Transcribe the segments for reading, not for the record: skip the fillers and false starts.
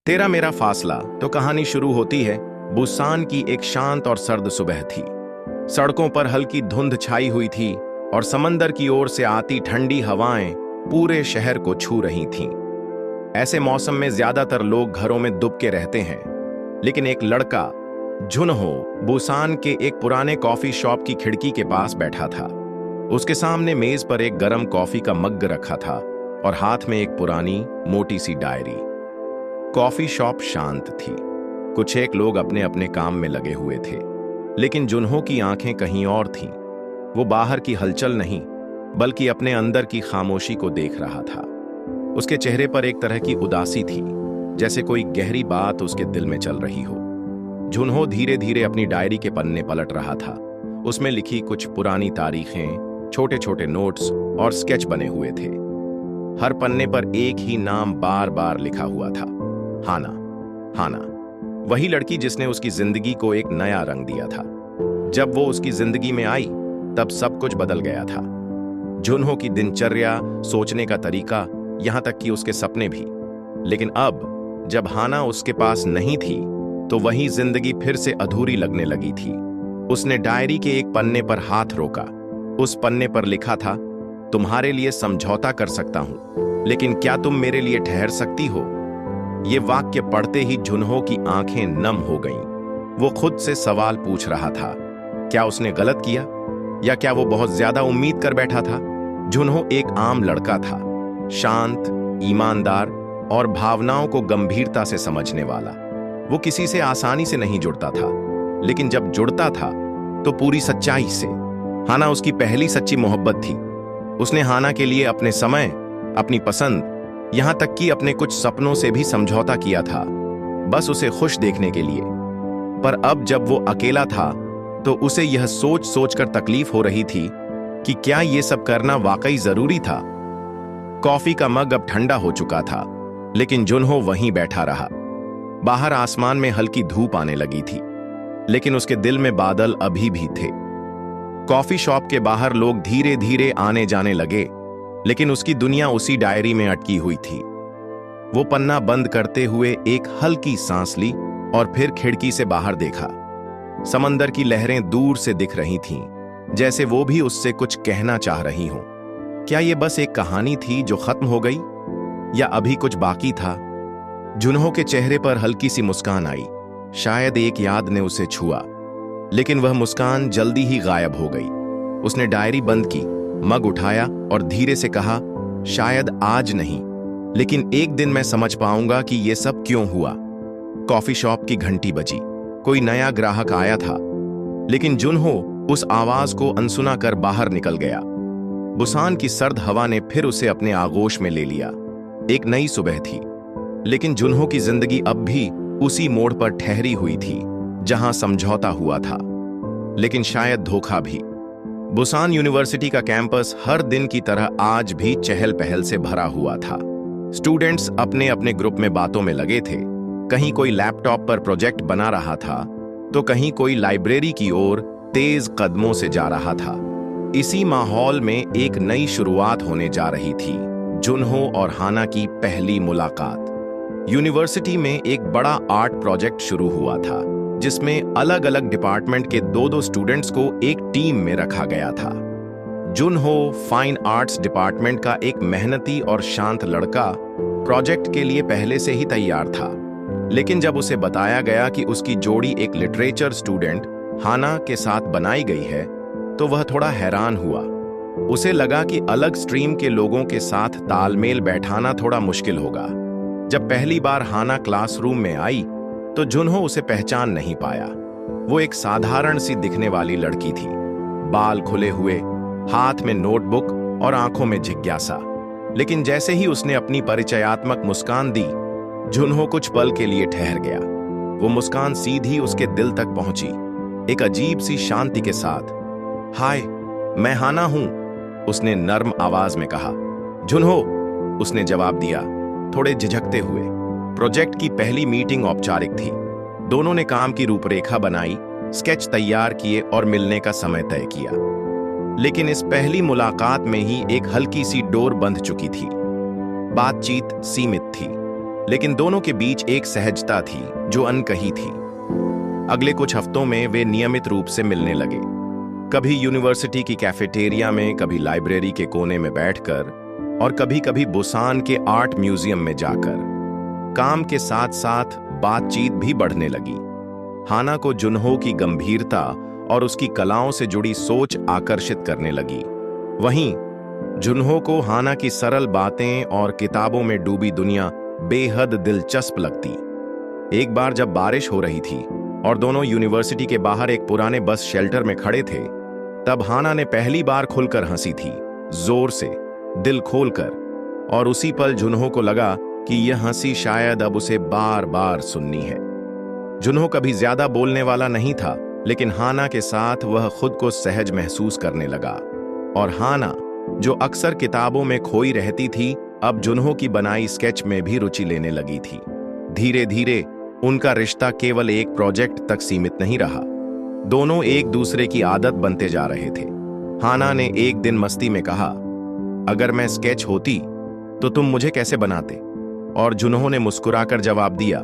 तेरा मेरा फासला। तो कहानी शुरू होती है। बुसान की एक शांत और सर्द सुबह थी। सड़कों पर हल्की धुंध छाई हुई थी और समंदर की ओर से आती ठंडी हवाएं पूरे शहर को छू रही थीं। ऐसे मौसम में ज्यादातर लोग घरों में दुब के रहते हैं, लेकिन एक लड़का जुनहो बुसान के एक पुराने कॉफी शॉप की खिड़की के पास बैठा था। उसके सामने मेज पर एक गरम कॉफी का मग्ग रखा था और हाथ में एक पुरानी मोटी सी डायरी। कॉफी शॉप शांत थी। कुछ एक लोग अपने अपने काम में लगे हुए थे, लेकिन जुनहो की आंखें कहीं और थीं। वो बाहर की हलचल नहीं, बल्कि अपने अंदर की खामोशी को देख रहा था। उसके चेहरे पर एक तरह की उदासी थी, जैसे कोई गहरी बात उसके दिल में चल रही हो। जुनहो धीरे धीरे अपनी डायरी के पन्ने पलट रहा था। उसमें लिखी कुछ पुरानी तारीखें, छोटे छोटे नोट्स और स्केच बने हुए थे। हर पन्ने पर एक ही नाम बार बार लिखा हुआ था, हाना। हाना, वही लड़की जिसने उसकी जिंदगी को एक नया रंग दिया था। जब वो उसकी जिंदगी में आई, तब सब कुछ बदल गया था। जुनहो की दिनचर्या, सोचने का तरीका, यहां तक कि उसके सपने भी। लेकिन अब जब हाना उसके पास नहीं थी, तो वही जिंदगी फिर से अधूरी लगने लगी थी। उसने डायरी के एक पन्ने पर हाथ रोका। उस पन्ने पर लिखा था, तुम्हारे लिए समझौता कर सकता हूं, लेकिन क्या तुम मेरे लिए ठहर सकती हो? ये वाक्य पढ़ते ही जुनहो की आंखें नम हो गईं। वो खुद से सवाल पूछ रहा था, क्या उसने गलत किया, या क्या वो बहुत ज्यादा उम्मीद कर बैठा था? जुनहो एक आम लड़का था, शांत, ईमानदार और भावनाओं को गंभीरता से समझने वाला। वो किसी से आसानी से नहीं जुड़ता था, लेकिन जब जुड़ता था तो पूरी सच्चाई से। हाना उसकी पहली सच्ची मोहब्बत थी। उसने हाना के लिए अपने समय, अपनी पसंद, यहां तक कि अपने कुछ सपनों से भी समझौता किया था, बस उसे खुश देखने के लिए। पर अब जब वो अकेला था, तो उसे यह सोच सोचकर तकलीफ हो रही थी कि क्या ये सब करना वाकई जरूरी था। कॉफी का मग अब ठंडा हो चुका था, लेकिन जुनहो वहीं बैठा रहा। बाहर आसमान में हल्की धूप आने लगी थी, लेकिन उसके दिल में बादल अभी भी थे। कॉफी शॉप के बाहर लोग धीरे धीरे आने जाने लगे, लेकिन उसकी दुनिया उसी डायरी में अटकी हुई थी। वो पन्ना बंद करते हुए एक हल्की सांस ली और फिर खिड़की से बाहर देखा। समंदर की लहरें दूर से दिख रही थीं, जैसे वो भी उससे कुछ कहना चाह रही हों। क्या ये बस एक कहानी थी जो खत्म हो गई, या अभी कुछ बाकी था? जुनहो के चेहरे पर हल्की सी मुस्कान आई। शायद एक याद ने उसे छुआ, लेकिन वह मुस्कान जल्दी ही गायब हो गई। उसने डायरी बंद की, मग उठाया और धीरे से कहा, शायद आज नहीं, लेकिन एक दिन मैं समझ पाऊंगा कि ये सब क्यों हुआ। कॉफी शॉप की घंटी बजी। कोई नया ग्राहक आया था, लेकिन जुनहो उस आवाज को अनसुना कर बाहर निकल गया। बुसान की सर्द हवा ने फिर उसे अपने आगोश में ले लिया। एक नई सुबह थी, लेकिन जुनहो की जिंदगी अब भी उसी मोड़ पर ठहरी हुई थी जहां समझौता हुआ था, लेकिन शायद धोखा भी। बुसान यूनिवर्सिटी का कैंपस हर दिन की तरह आज भी चहल पहल से भरा हुआ था। स्टूडेंट्स अपने अपने ग्रुप में बातों में लगे थे। कहीं कोई लैपटॉप पर प्रोजेक्ट बना रहा था, तो कहीं कोई लाइब्रेरी की ओर तेज कदमों से जा रहा था। इसी माहौल में एक नई शुरुआत होने जा रही थी, जुनहो और हाना की पहली मुलाकात। यूनिवर्सिटी में एक बड़ा आर्ट प्रोजेक्ट शुरू हुआ था, जिसमें अलग अलग डिपार्टमेंट के दो स्टूडेंट्स को एक टीम में रखा गया था। जुनहो फाइन आर्ट्स डिपार्टमेंट का एक मेहनती और शांत लड़का प्रोजेक्ट के लिए पहले से ही तैयार था, लेकिन जब उसे बताया गया कि उसकी जोड़ी एक लिटरेचर स्टूडेंट हाना के साथ बनाई गई है, तो वह थोड़ा हैरान हुआ। उसे लगा कि अलग स्ट्रीम के लोगों के साथ तालमेल बैठाना थोड़ा मुश्किल होगा। जब पहली बार हाना क्लासरूम में आई, तो जुनहो उसे पहचान नहीं पाया। वो एक साधारण सी दिखने वाली लड़की थी, बाल खुले हुए, हाथ में नोटबुक और आंखों में जिज्ञासा। लेकिन जैसे ही उसने अपनी परिचयात्मक मुस्कान दी, जुनहो कुछ पल के लिए ठहर गया। वो मुस्कान सीधी उसके दिल तक पहुंची, एक अजीब सी शांति के साथ। हाय, मैं हाना हूं, उसने नर्म आवाज में कहा। जुनहो, उसने जवाब दिया, थोड़े झिझकते हुए। प्रोजेक्ट की पहली मीटिंग औपचारिक थी। दोनों ने काम की रूपरेखा बनाई, स्केच तैयार किए और मिलने का समय तय किया। लेकिन इस पहली मुलाकात में ही एक हल्की सी डोर बंध चुकी थी। बातचीत सीमित थी। लेकिन दोनों के बीच एक सहजता थी जो अनकही थी। अगले कुछ हफ्तों में वे नियमित रूप से मिलने लगे, कभी यूनिवर्सिटी की कैफेटेरिया में, कभी लाइब्रेरी के कोने में बैठकर और कभी कभी बुसान के आर्ट म्यूजियम में जाकर। काम के साथ साथ बातचीत भी बढ़ने लगी। हाना को जुनहो की गंभीरता और उसकी कलाओं से जुड़ी सोच आकर्षित करने लगी। वहीं जुनहो को हाना की सरल बातें और किताबों में डूबी दुनिया बेहद दिलचस्प लगती। एक बार जब बारिश हो रही थी और दोनों यूनिवर्सिटी के बाहर एक पुराने बस शेल्टर में खड़े थे, तब हाना ने पहली बार खुलकर हंसी थी, जोर से, दिल खोलकर। और उसी पल जुनहो को लगा कि यह हंसी शायद अब उसे बार बार सुननी है। जुनहो कभी ज्यादा बोलने वाला नहीं था, लेकिन हाना के साथ वह खुद को सहज महसूस करने लगा। और हाना, जो अक्सर किताबों में खोई रहती थी, अब जुनहो की बनाई स्केच में भी रुचि लेने लगी थी। धीरे धीरे उनका रिश्ता केवल एक प्रोजेक्ट तक सीमित नहीं रहा। दोनों एक दूसरे की आदत बनते जा रहे थे। हाना ने एक दिन मस्ती में कहा, अगर मैं स्केच होती तो तुम मुझे कैसे बनाते? और जुनहो ने मुस्कुराकर जवाब दिया,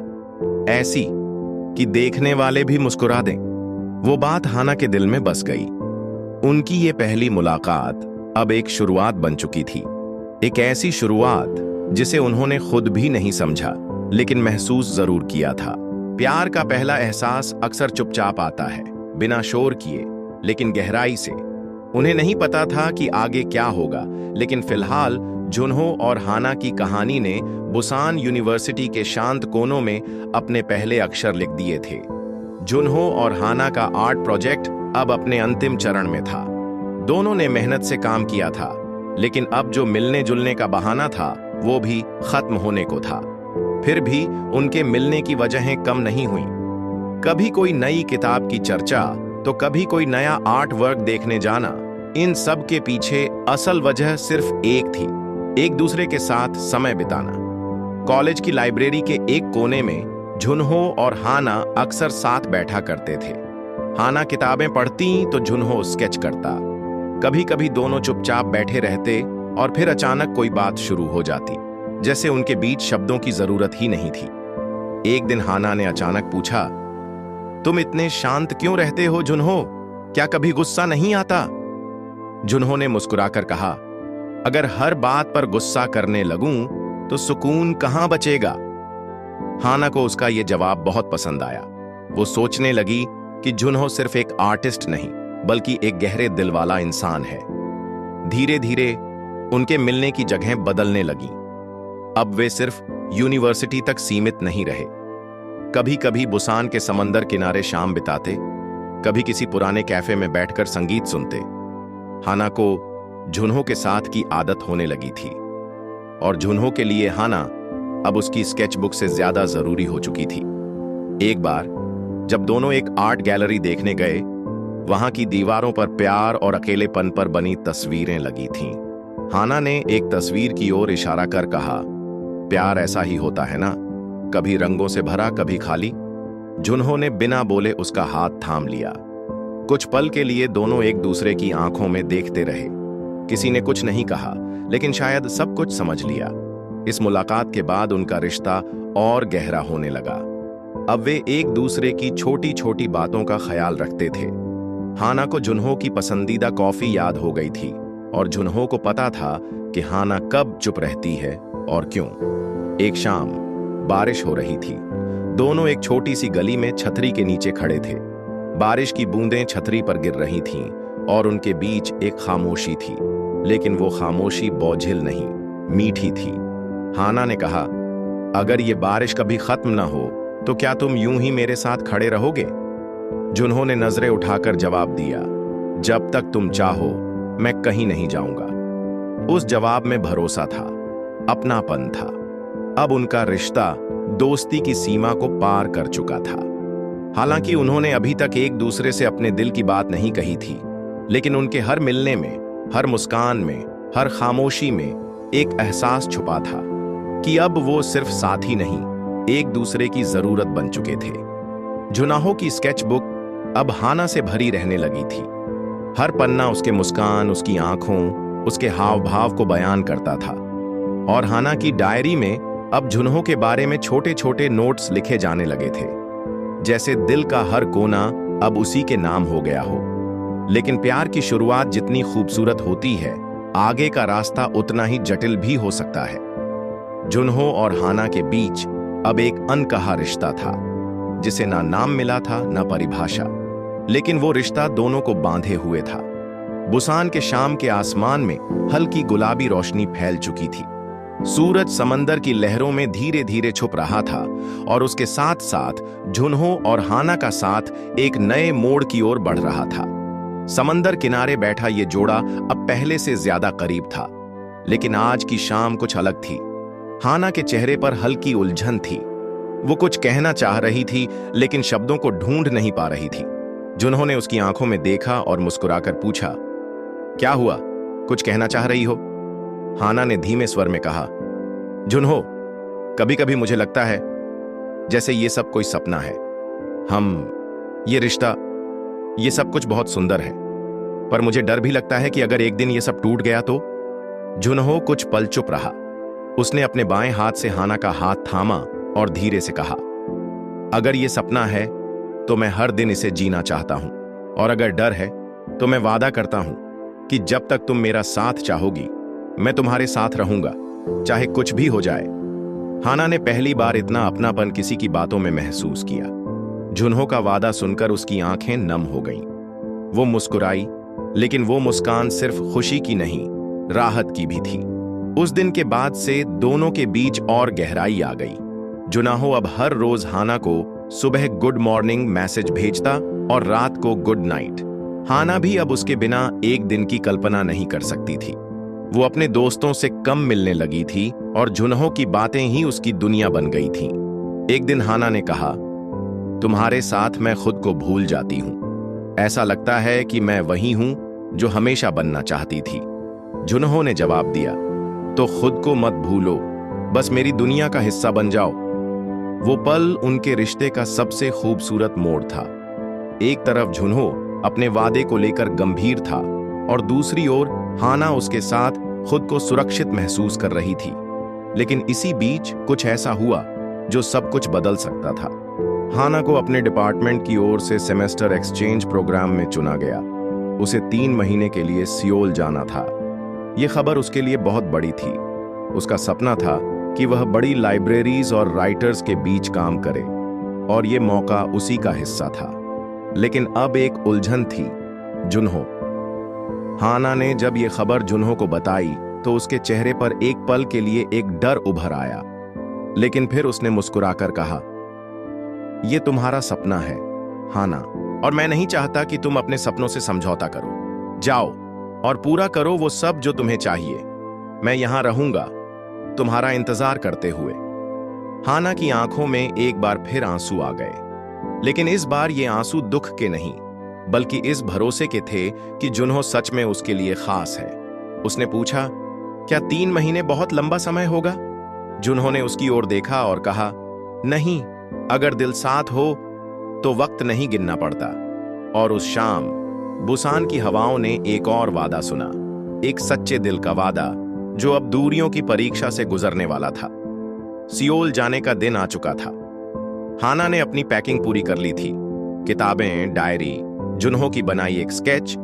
ऐसी कि देखने वाले भी मुस्कुरा दें। वो बात हाना के दिल में बस गई। उनकी ये पहली मुलाकात अब एक शुरुआत बन चुकी थी। एक ऐसी शुरुआत जिसे उन्होंने खुद भी नहीं समझा, लेकिन महसूस जरूर किया था। प्यार का पहला एहसास अक्सर चुपचाप आता है, बिना शोर किए, लेकिन गहराई से। उन्हें नहीं पता था कि आगे क्या होगा, लेकिन फिलहाल जुनहो और हाना की कहानी ने बुसान यूनिवर्सिटी के शांत कोनों में अपने पहले अक्षर लिख दिए थे। जुनहो और हाना का आर्ट प्रोजेक्ट अब अपने अंतिम चरण में था। दोनों ने मेहनत से काम किया था, लेकिन अब जो मिलने जुलने का बहाना था वो भी खत्म होने को था। फिर भी उनके मिलने की वजहें कम नहीं हुई। कभी कोई नई किताब की चर्चा, तो कभी कोई नया आर्ट वर्क देखने जाना। इन सब के पीछे असल वजह सिर्फ एक थी, एक दूसरे के साथ समय बिताना। कॉलेज की लाइब्रेरी के एक कोने में जुनहो और हाना अक्सर साथ बैठा करते थे। हाना किताबें पढ़ती तो जुनहो स्केच करता। कभी कभी दोनों चुपचाप बैठे रहते और फिर अचानक कोई बात शुरू हो जाती, जैसे उनके बीच शब्दों की जरूरत ही नहीं थी। एक दिन हाना ने अचानक पूछा, तुम इतने शांत क्यों रहते हो जुनहो? क्या कभी गुस्सा नहीं आता? जुनहो ने मुस्कुराकर कहा, अगर हर बात पर गुस्सा करने लगूं तो सुकून कहां बचेगा? हाना को उसका यह जवाब बहुत पसंद आया। वो सोचने लगी कि जुनहो सिर्फ एक आर्टिस्ट नहीं, बल्कि एक गहरे दिल वाला इंसान है। धीरे धीरे उनके मिलने की जगह बदलने लगी। अब वे सिर्फ यूनिवर्सिटी तक सीमित नहीं रहे। कभी कभी बुसान के समंदर किनारे शाम बिताते, कभी किसी पुराने कैफे में बैठकर संगीत सुनते। हाना को जुनहो के साथ की आदत होने लगी थी, और जुनहो के लिए हाना अब उसकी स्केचबुक से ज्यादा जरूरी हो चुकी थी। एक बार जब दोनों एक आर्ट गैलरी देखने गए, वहां की दीवारों पर प्यार और अकेलेपन पर बनी तस्वीरें लगी थीं। हाना ने एक तस्वीर की ओर इशारा कर कहा, प्यार ऐसा ही होता है ना, कभी रंगों से भरा, कभी खाली। जुनहो ने बिना बोले उसका हाथ थाम लिया। कुछ पल के लिए दोनों एक दूसरे की आंखों में देखते रहे। किसी ने कुछ नहीं कहा, लेकिन शायद सब कुछ समझ लिया। इस मुलाकात के बाद उनका रिश्ता और गहरा होने लगा। अब वे एक दूसरे की छोटी छोटी बातों का ख्याल रखते थे। हाना को जुनहो की पसंदीदा कॉफी याद हो गई थी, और जुनहो को पता था कि हाना कब चुप रहती है और क्यों। एक शाम बारिश हो रही थी। दोनों एक छोटी सी गली में छतरी के नीचे खड़े थे। बारिश की बूंदें छतरी पर गिर रही थीं और उनके बीच एक खामोशी थी, लेकिन वो खामोशी बोझिल नहीं, मीठी थी। हाना ने कहा, अगर ये बारिश कभी खत्म ना हो तो क्या तुम यूं ही मेरे साथ खड़े रहोगे? जुनहो ने नजरें उठाकर जवाब दिया, जब तक तुम चाहो मैं कहीं नहीं जाऊंगा। उस जवाब में भरोसा था, अपनापन था। अब उनका रिश्ता दोस्ती की सीमा को पार कर चुका था। हालांकि उन्होंने अभी तक एक दूसरे से अपने दिल की बात नहीं कही थी, लेकिन उनके हर मिलने में, हर मुस्कान में, हर खामोशी में एक एहसास छुपा था कि अब वो सिर्फ साथी नहीं, एक दूसरे की जरूरत बन चुके थे। जुनहो की स्केचबुक अब हाना से भरी रहने लगी थी। हर पन्ना उसके मुस्कान, उसकी आंखों, उसके हाव भाव को बयान करता था। और हाना की डायरी में अब जुन्हो के बारे में छोटे छोटे नोट्स लिखे जाने लगे थे, जैसे दिल का हर कोना अब उसी के नाम हो गया हो। लेकिन प्यार की शुरुआत जितनी खूबसूरत होती है, आगे का रास्ता उतना ही जटिल भी हो सकता है। जुन्हो और हाना के बीच अब एक अनकहा रिश्ता था, जिसे ना नाम मिला था ना परिभाषा, लेकिन वो रिश्ता दोनों को बांधे हुए था। बुसान के शाम के आसमान में हल्की गुलाबी रोशनी फैल चुकी थी। सूरज समंदर की लहरों में धीरे धीरे छुप रहा था और उसके साथ साथ जुन्हो और हाना का साथ एक नए मोड़ की ओर बढ़ रहा था। समंदर किनारे बैठा ये जोड़ा अब पहले से ज्यादा करीब था, लेकिन आज की शाम कुछ अलग थी। हाना के चेहरे पर हल्की उलझन थी। वो कुछ कहना चाह रही थी, लेकिन शब्दों को ढूंढ नहीं पा रही थी। जुन्हो ने उसकी आंखों में देखा और मुस्कुराकर पूछा, क्या हुआ, कुछ कहना चाह रही हो? हाना ने धीमे स्वर में कहा, जुन्हो, कभी कभी मुझे लगता है जैसे ये सब कोई सपना है। ये रिश्ता, ये सब कुछ बहुत सुंदर है, पर मुझे डर भी लगता है कि अगर एक दिन ये सब टूट गया तो। जुन्हो कुछ पल चुप रहा। उसने अपने बाएं हाथ से हाना का हाथ थामा और धीरे से कहा, अगर ये सपना है तो मैं हर दिन इसे जीना चाहता हूं, और अगर डर है तो मैं वादा करता हूं कि जब तक तुम मेरा साथ चाहोगी, मैं तुम्हारे साथ रहूंगा, चाहे कुछ भी हो जाए। हाना ने पहली बार इतना अपनापन किसी की बातों में महसूस किया। जुन्हो का वादा सुनकर उसकी आंखें नम हो गईं। वो मुस्कुराई, लेकिन वो मुस्कान सिर्फ खुशी की नहीं, राहत की भी थी। उस दिन के बाद से दोनों के बीच और गहराई आ गई। जुन्हो अब हर रोज हाना को सुबह गुड मॉर्निंग मैसेज भेजता और रात को गुड नाइट। हाना भी अब उसके बिना एक दिन की कल्पना नहीं कर सकती थी। वो अपने दोस्तों से कम मिलने लगी थी और जुन्हो की बातें ही उसकी दुनिया बन गई थीं। एक दिन हाना ने कहा, तुम्हारे साथ मैं खुद को भूल जाती हूं। ऐसा लगता है कि मैं वही हूं जो हमेशा बनना चाहती थी। जुन्हो ने जवाब दिया, तो खुद को मत भूलो, बस मेरी दुनिया का हिस्सा बन जाओ। वो पल उनके रिश्ते का सबसे खूबसूरत मोड़ था। एक तरफ जुन्हो अपने वादे को लेकर गंभीर था और दूसरी ओर हाना उसके साथ खुद को सुरक्षित महसूस कर रही थी। लेकिन इसी बीच कुछ ऐसा हुआ जो सब कुछ बदल सकता था। हाना को अपने डिपार्टमेंट की ओर से सेमेस्टर एक्सचेंज प्रोग्राम में चुना गया। उसे 3 महीने के लिए सियोल जाना था। यह खबर उसके लिए बहुत बड़ी थी। उसका सपना था कि वह बड़ी लाइब्रेरीज और राइटर्स के बीच काम करे, और यह मौका उसी का हिस्सा था। लेकिन अब एक उलझन थी, जुन्हो। हाना ने जब यह खबर जुन्हो को बताई तो उसके चेहरे पर एक पल के लिए एक डर उभर आया, लेकिन फिर उसने मुस्कुराकर कहा, यह तुम्हारा सपना है हाना, और मैं नहीं चाहता कि तुम अपने सपनों से समझौता करो। जाओ और पूरा करो वो सब जो तुम्हें चाहिए। मैं यहां रहूंगा, तुम्हारा इंतजार करते हुए। हाना की आंखों में एक बार फिर आंसू आ गए, लेकिन इस बार ये आंसू दुख के नहीं, बल्कि इस भरोसे के थे कि जुन्हो सच में उसके लिए खास है। उसने पूछा, क्या 3 महीने बहुत लंबा समय होगा? जुन्हो ने उसकी ओर देखा और कहा, नहीं, अगर दिल साथ हो तो वक्त नहीं गिनना पड़ता। और उस शाम बुसान की हवाओं ने एक और वादा सुना, एक सच्चे दिल का वादा जो अब दूरियों की परीक्षा से गुजरने वाला था। सियोल जाने का दिन आ चुका था। हाना ने अपनी पैकिंग पूरी कर ली थी। किताबें, डायरी, जुन्हो की बनाई एक स्केच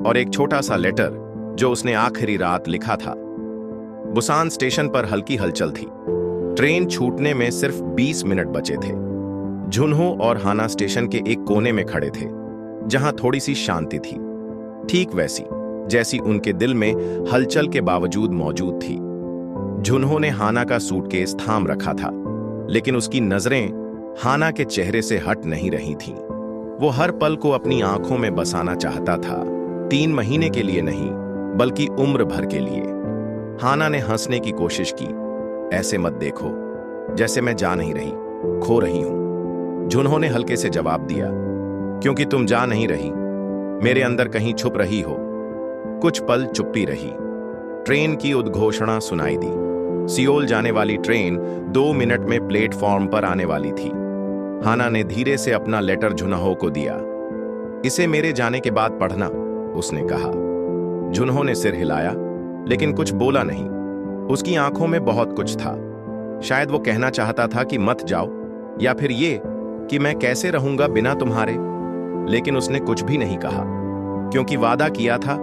और एक छोटा सा लेटर जो उसने आखिरी रात लिखा था। बुसान स्टेशन पर हल्की हलचल थी। ट्रेन छूटने में सिर्फ 20 मिनट बचे थे। जुन्हो और हाना स्टेशन के एक कोने में खड़े थे, जहां थोड़ी सी शांति थी, ठीक वैसी जैसी उनके दिल में हलचल के बावजूद मौजूद थी। जुन्हो ने हाना का सूटकेस थाम रखा था, लेकिन उसकी नजरें हाना के चेहरे से हट नहीं रही थीं। वो हर पल को अपनी आंखों में बसाना चाहता था, 3 महीने के लिए नहीं, बल्कि उम्र भर के लिए। हाना ने हंसने की कोशिश की, ऐसे मत देखो, जैसे मैं जा नहीं रही, खो रही हूं। जुन्हो ने हल्के से जवाब दिया, क्योंकि तुम जा नहीं रही, मेरे अंदर कहीं छुप रही हो। कुछ पल चुप्पी रही। ट्रेन की उद्घोषणा सुनाई दी। सियोल जाने वाली ट्रेन 2 मिनट में प्लेटफॉर्म पर आने वाली थी। हाना ने धीरे से अपना लेटर जुन्हो को दिया। इसे मेरे जाने के बाद पढ़ना, उसने कहा। जुन्हो ने सिर हिलाया, लेकिन कुछ बोला नहीं। उसकी आंखों में बहुत कुछ था, शायद वो कहना चाहता था कि मत जाओ, या फिर ये कि मैं कैसे रहूंगा बिना तुम्हारे। लेकिन उसने कुछ भी नहीं कहा, क्योंकि वादा किया था,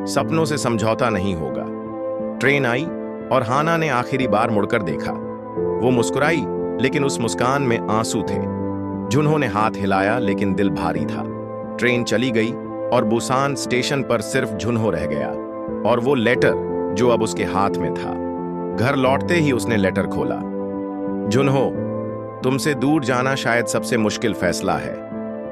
सपनों से समझौता नहीं होगा। ट्रेन आई और हाना ने आखिरी बार मुड़कर देखा। वो मुस्कुराई, लेकिन उस मुस्कान में आंसू थे। जुन्हो ने हाथ हिलाया, लेकिन दिल भारी था। ट्रेन चली गई और बुसान स्टेशन पर सिर्फ जुन्हो रह गया, और वो लेटर जो अब उसके हाथ में था। घर लौटते ही उसने लेटर खोला। जुन्हो, तुमसे दूर जाना शायद सबसे मुश्किल फैसला है,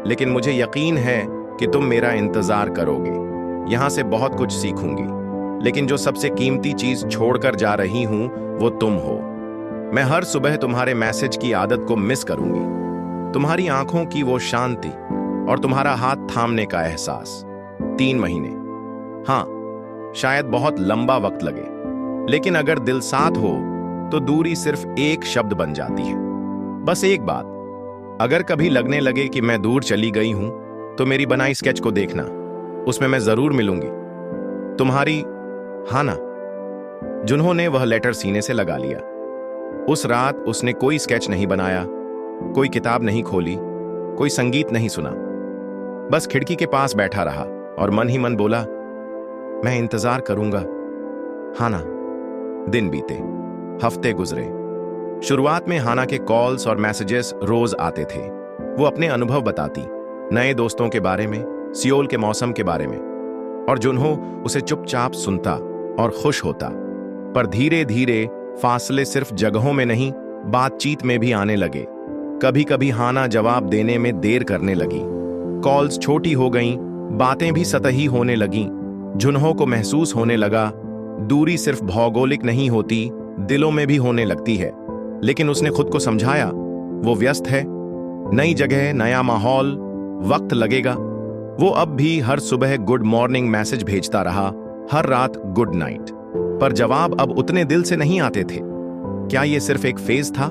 लेकिन मुझे यकीन है कि तुम मेरा इंतजार करोगे। यहां से बहुत कुछ सीखूंगी, लेकिन जो सबसे कीमती चीज छोड़कर जा रही हूं वो तुम हो। मैं हर सुबह तुम्हारे मैसेज की आदत को मिस करूंगी, तुम्हारी आंखों की वो शांति और तुम्हारा हाथ थामने का एहसास। 3 महीने, हाँ, शायद बहुत लंबा वक्त लगे, लेकिन अगर दिल साथ हो तो दूरी सिर्फ एक शब्द बन जाती है। बस एक बात, अगर कभी लगने लगे कि मैं दूर चली गई हूं तो मेरी बनाई स्केच को देखना, उसमें मैं जरूर मिलूंगी। तुम्हारी हाना। जुन्हो ने वह लेटर सीने से लगा लिया। उस रात उसने कोई स्केच नहीं बनाया, कोई किताब नहीं खोली, कोई संगीत नहीं सुना। बस खिड़की के पास बैठा रहा और मन ही मन बोला, मैं इंतजार करूंगा हाना। दिन बीते, हफ्ते गुजरे। शुरुआत में हाना के कॉल्स और मैसेजेस रोज आते थे। वो अपने अनुभव बताती, नए दोस्तों के बारे में, सियोल के मौसम के बारे में, और जुन्हो उसे चुपचाप सुनता और खुश होता। पर धीरे धीरे फासले सिर्फ जगहों में नहीं, बातचीत में भी आने लगे। कभी कभी हाना जवाब देने में देर करने लगी, कॉल्स छोटी हो गईं, बातें भी सतही होने लगीं। जुन्हो को महसूस होने लगा, दूरी सिर्फ भौगोलिक नहीं होती, दिलों में भी होने लगती है। लेकिन उसने खुद को समझाया, वो व्यस्त है, नई जगह, नया माहौल, वक्त लगेगा। वो अब भी हर सुबह गुड मॉर्निंग मैसेज भेजता रहा, हर रात गुड नाइट, पर जवाब अब उतने दिल से नहीं आते थे। क्या ये सिर्फ एक फेज था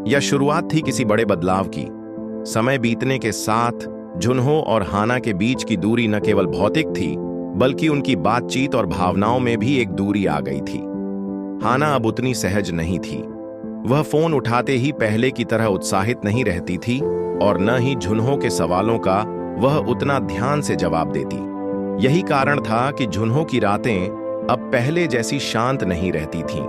या शुरुआत थी किसी बड़े बदलाव की? समय बीतने के साथ जुन्हो और हाना के बीच की दूरी न केवल भौतिक थी, बल्कि उनकी बातचीत और भावनाओं में भी एक दूरी आ गई थी। हाना अब उतनी सहज नहीं थी। वह फोन उठाते ही पहले की तरह उत्साहित नहीं रहती थी, और न ही जुन्हो के सवालों का वह उतना ध्यान से जवाब देती। यही कारण था कि जुन्हो की रातें अब पहले जैसी शांत नहीं रहती थीं।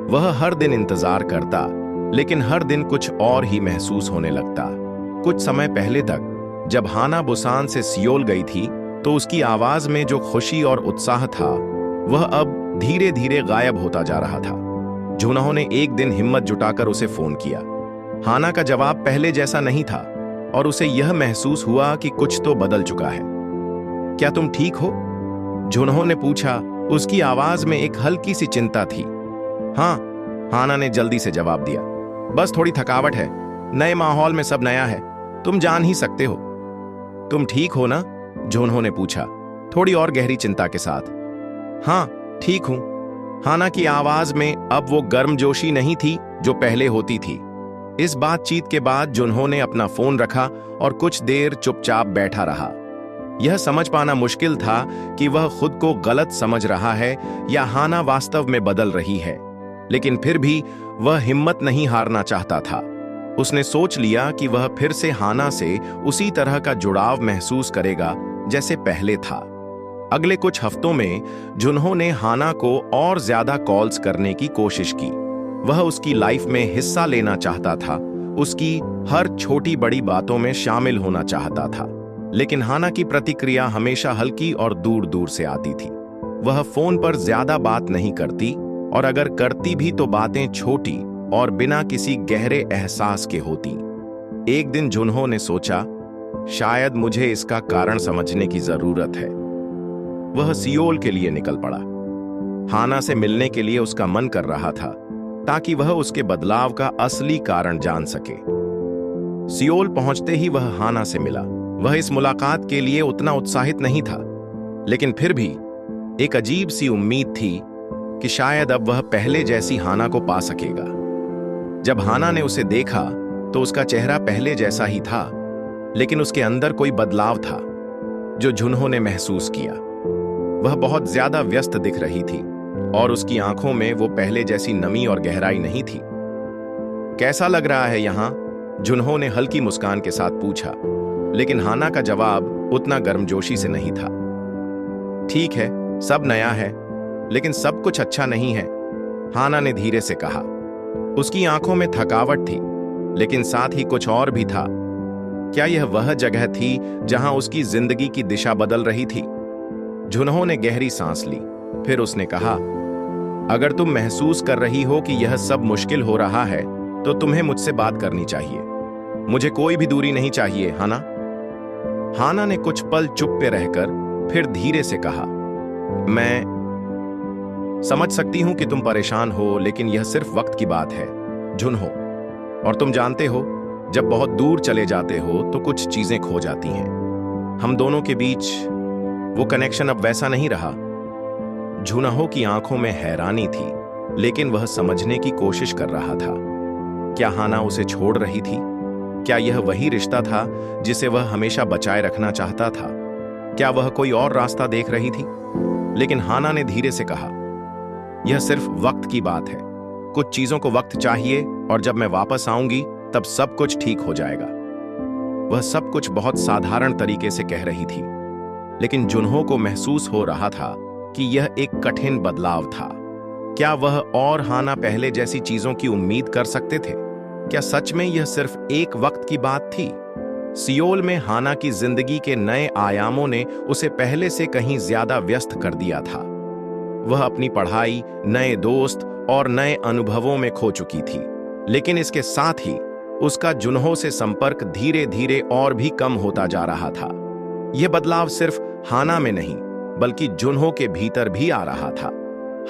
वह हर दिन इंतजार करता, लेकिन हर दिन कुछ और ही महसूस होने लगता। कुछ समय पहले तक जब हाना बुसान से सियोल गई थी तो उसकी आवाज में जो खुशी और उत्साह था, वह अब धीरे धीरे गायब होता जा रहा था। जुन्हो ने एक दिन हिम्मत जुटाकर उसे फोन किया। हाना का जवाब पहले जैसा नहीं था, और उसे यह महसूस हुआ कि कुछ तो बदल चुका है। क्या तुम ठीक हो? जुन्हो ने पूछा। उसकी आवाज में एक हल्की सी चिंता थी। हाँ, हाना ने जल्दी से जवाब दिया। बस थोड़ी थकावट है, नए माहौल में सब नया है, तुम जान ही सकते हो। तुम ठीक हो ना? जुन्हो ने पूछा, थोड़ी और गहरी चिंता के साथ। हाँ, ठीक हूं। हाना की आवाज में अब वो गर्मजोशी नहीं थी जो पहले होती थी। इस बातचीत के बाद जुन्हो ने अपना फोन रखा और कुछ देर चुपचाप बैठा रहा। यह समझ पाना मुश्किल था कि वह खुद को गलत समझ रहा है या हाना वास्तव में बदल रही है, लेकिन फिर भी वह हिम्मत नहीं हारना चाहता था। उसने सोच लिया कि वह फिर से हाना से उसी तरह का जुड़ाव महसूस करेगा जैसे पहले था। अगले कुछ हफ्तों में जुन्हो ने हाना को और ज्यादा कॉल्स करने की कोशिश की। वह उसकी लाइफ में हिस्सा लेना चाहता था, उसकी हर छोटी बड़ी बातों में शामिल होना चाहता था। लेकिन हाना की प्रतिक्रिया हमेशा हल्की और दूर दूर से आती थी। वह फोन पर ज्यादा बात नहीं करती, और अगर करती भी तो बातें छोटी और बिना किसी गहरे एहसास के होती। एक दिन जुन्हो ने सोचा, शायद मुझे इसका कारण समझने की जरूरत है। वह सियोल के लिए निकल पड़ा। हाना से मिलने के लिए उसका मन कर रहा था, ताकि वह उसके बदलाव का असली कारण जान सके। सियोल पहुंचते ही वह हाना से मिला। वह इस मुलाकात के लिए उतना उत्साहित नहीं था, लेकिन फिर भी एक अजीब सी उम्मीद थी कि शायद अब वह पहले जैसी हाना को पा सकेगा। जब हाना ने उसे देखा तो उसका चेहरा पहले जैसा ही था, लेकिन उसके अंदर कोई बदलाव था जो जुन्हो ने महसूस किया। वह बहुत ज्यादा व्यस्त दिख रही थी, और उसकी आंखों में वो पहले जैसी नमी और गहराई नहीं थी। कैसा लग रहा है यहाँ? जुन्हो ने हल्की मुस्कान के साथ पूछा, लेकिन हाना का जवाब उतना गर्मजोशी से नहीं था। ठीक है, सब नया है, लेकिन सब कुछ अच्छा नहीं है, हाना ने धीरे से कहा। उसकी आंखों में थकावट थी, लेकिन साथ ही कुछ और भी था। क्या यह वह जगह थी जहां उसकी जिंदगी की दिशा बदल रही थी? जुन्हो ने गहरी सांस ली, फिर उसने कहा, अगर तुम महसूस कर रही हो कि यह सब मुश्किल हो रहा है, तो तुम्हें मुझसे बात करनी चाहिए। मुझे कोई भी दूरी नहीं चाहिए, हाना। हाना ने कुछ पल चुप पे रहकर फिर धीरे से कहा, मैं समझ सकती हूं कि तुम परेशान हो, लेकिन यह सिर्फ वक्त की बात है, जुन्हो। और तुम जानते हो, जब बहुत दूर चले जाते हो तो कुछ चीजें खो जाती हैं। हम दोनों के बीच वो कनेक्शन अब वैसा नहीं रहा। जुन्हो की आंखों में हैरानी थी, लेकिन वह समझने की कोशिश कर रहा था। क्या हाना उसे छोड़ रही थी? क्या यह वही रिश्ता था जिसे वह हमेशा बचाए रखना चाहता था? क्या वह कोई और रास्ता देख रही थी? लेकिन हाना ने धीरे से कहा, यह सिर्फ वक्त की बात है। कुछ चीजों को वक्त चाहिए, और जब मैं वापस आऊंगी तब सब कुछ ठीक हो जाएगा। वह सब कुछ बहुत साधारण तरीके से कह रही थी, लेकिन जुन्हो को महसूस हो रहा था कि यह एक कठिन बदलाव था। क्या वह और हाना पहले जैसी चीजों की उम्मीद कर सकते थे? क्या सच में यह सिर्फ एक वक्त की बात थी? सियोल में हाना की जिंदगी के नए आयामों ने उसे पहले से कहीं ज्यादा व्यस्त कर दिया था। वह अपनी पढ़ाई, नए दोस्त और नए अनुभवों में खो चुकी थी, लेकिन इसके साथ ही उसका जुन्हो से संपर्क धीरे धीरे और भी कम होता जा रहा था। यह बदलाव सिर्फ हाना में नहीं, बल्कि जुन्हो के भीतर भी आ रहा था।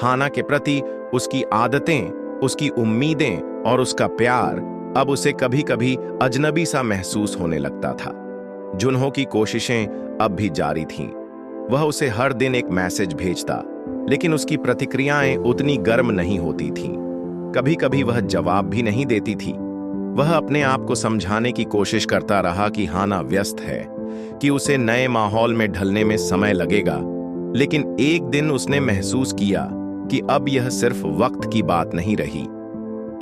हाना के प्रति उसकी आदतें, उसकी उम्मीदें और उसका प्यार अब उसे कभी कभी अजनबी सा महसूस होने लगता था। जुन्हो की कोशिशें अब भी जारी थीं। वह उसे हर दिन एक मैसेज भेजता, लेकिन उसकी प्रतिक्रियाएं उतनी गर्म नहीं होती थीं। कभी कभी वह जवाब भी नहीं देती थी। वह अपने आप को समझाने की कोशिश करता रहा कि हाना व्यस्त है, कि उसे नए माहौल में ढलने में समय लगेगा। लेकिन एक दिन उसने महसूस किया कि अब यह सिर्फ वक्त की बात नहीं रही।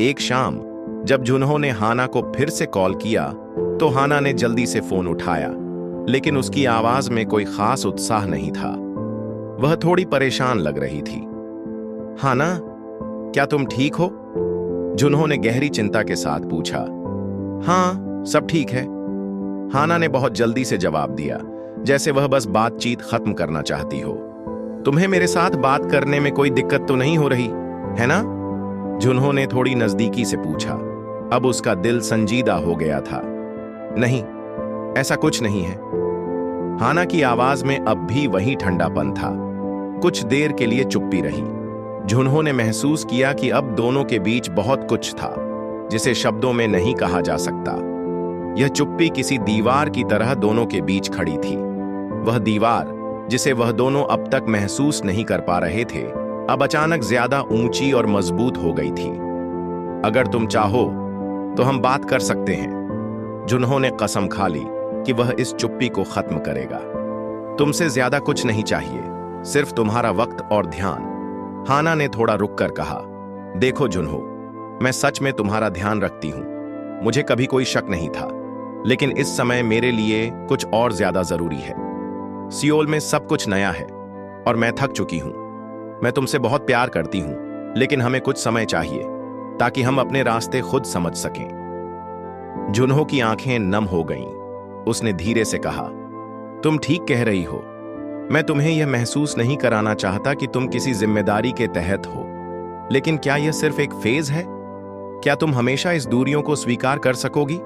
एक शाम जब जुन्हो ने हाना को फिर से कॉल किया, तो हाना ने जल्दी से फोन उठाया, लेकिन उसकी आवाज में कोई खास उत्साह नहीं था। वह थोड़ी परेशान लग रही थी। हाना, क्या तुम ठीक हो? जुन्हो ने गहरी चिंता के साथ पूछा। हाँ, सब ठीक है, हाना ने बहुत जल्दी से जवाब दिया, जैसे वह बस बातचीत खत्म करना चाहती हो। तुम्हें मेरे साथ बात करने में कोई दिक्कत तो नहीं हो रही, है ना? जुन्हो ने थोड़ी नजदीकी से पूछा। अब उसका दिल संजीदा हो गया था। नहीं, ऐसा कुछ नहीं है। हाना की आवाज में अब भी वही ठंडापन था। कुछ देर के लिए चुप्पी रही। जुन्हो ने महसूस किया कि अब दोनों के बीच बहुत कुछ था, जिसे शब्दों में नहीं कहा जा सकता। यह चुप्पी किसी दीवार की तरह दोनों के बीच खड़ी थी। वह दीवार, जिसे वह दोनों अब तक महसूस नहीं कर पा रहे थे, अब अचानक ज्यादा ऊंची और मजबूत हो गई थी। अगर तुम चाहो तो हम बात कर सकते हैं। जुन्हो ने कसम खा ली कि वह इस चुप्पी को खत्म करेगा। तुमसे ज्यादा कुछ नहीं चाहिए, सिर्फ तुम्हारा वक्त और ध्यान। हाना ने थोड़ा रुक कर कहा, देखो जुन्हो, मैं सच में तुम्हारा ध्यान रखती हूं। मुझे कभी कोई शक नहीं था, लेकिन इस समय मेरे लिए कुछ और ज्यादा जरूरी है। सियोल में सब कुछ नया है और मैं थक चुकी हूं। मैं तुमसे बहुत प्यार करती हूं, लेकिन हमें कुछ समय चाहिए ताकि हम अपने रास्ते खुद समझ सकें। जुन्हो की आंखें नम हो गईं। उसने धीरे से कहा, तुम ठीक कह रही हो। मैं तुम्हें यह महसूस नहीं कराना चाहता कि तुम किसी जिम्मेदारी के तहत हो, लेकिन क्या यह सिर्फ एक फेज है? क्या तुम हमेशा इस दूरियों को स्वीकार कर सकोगी?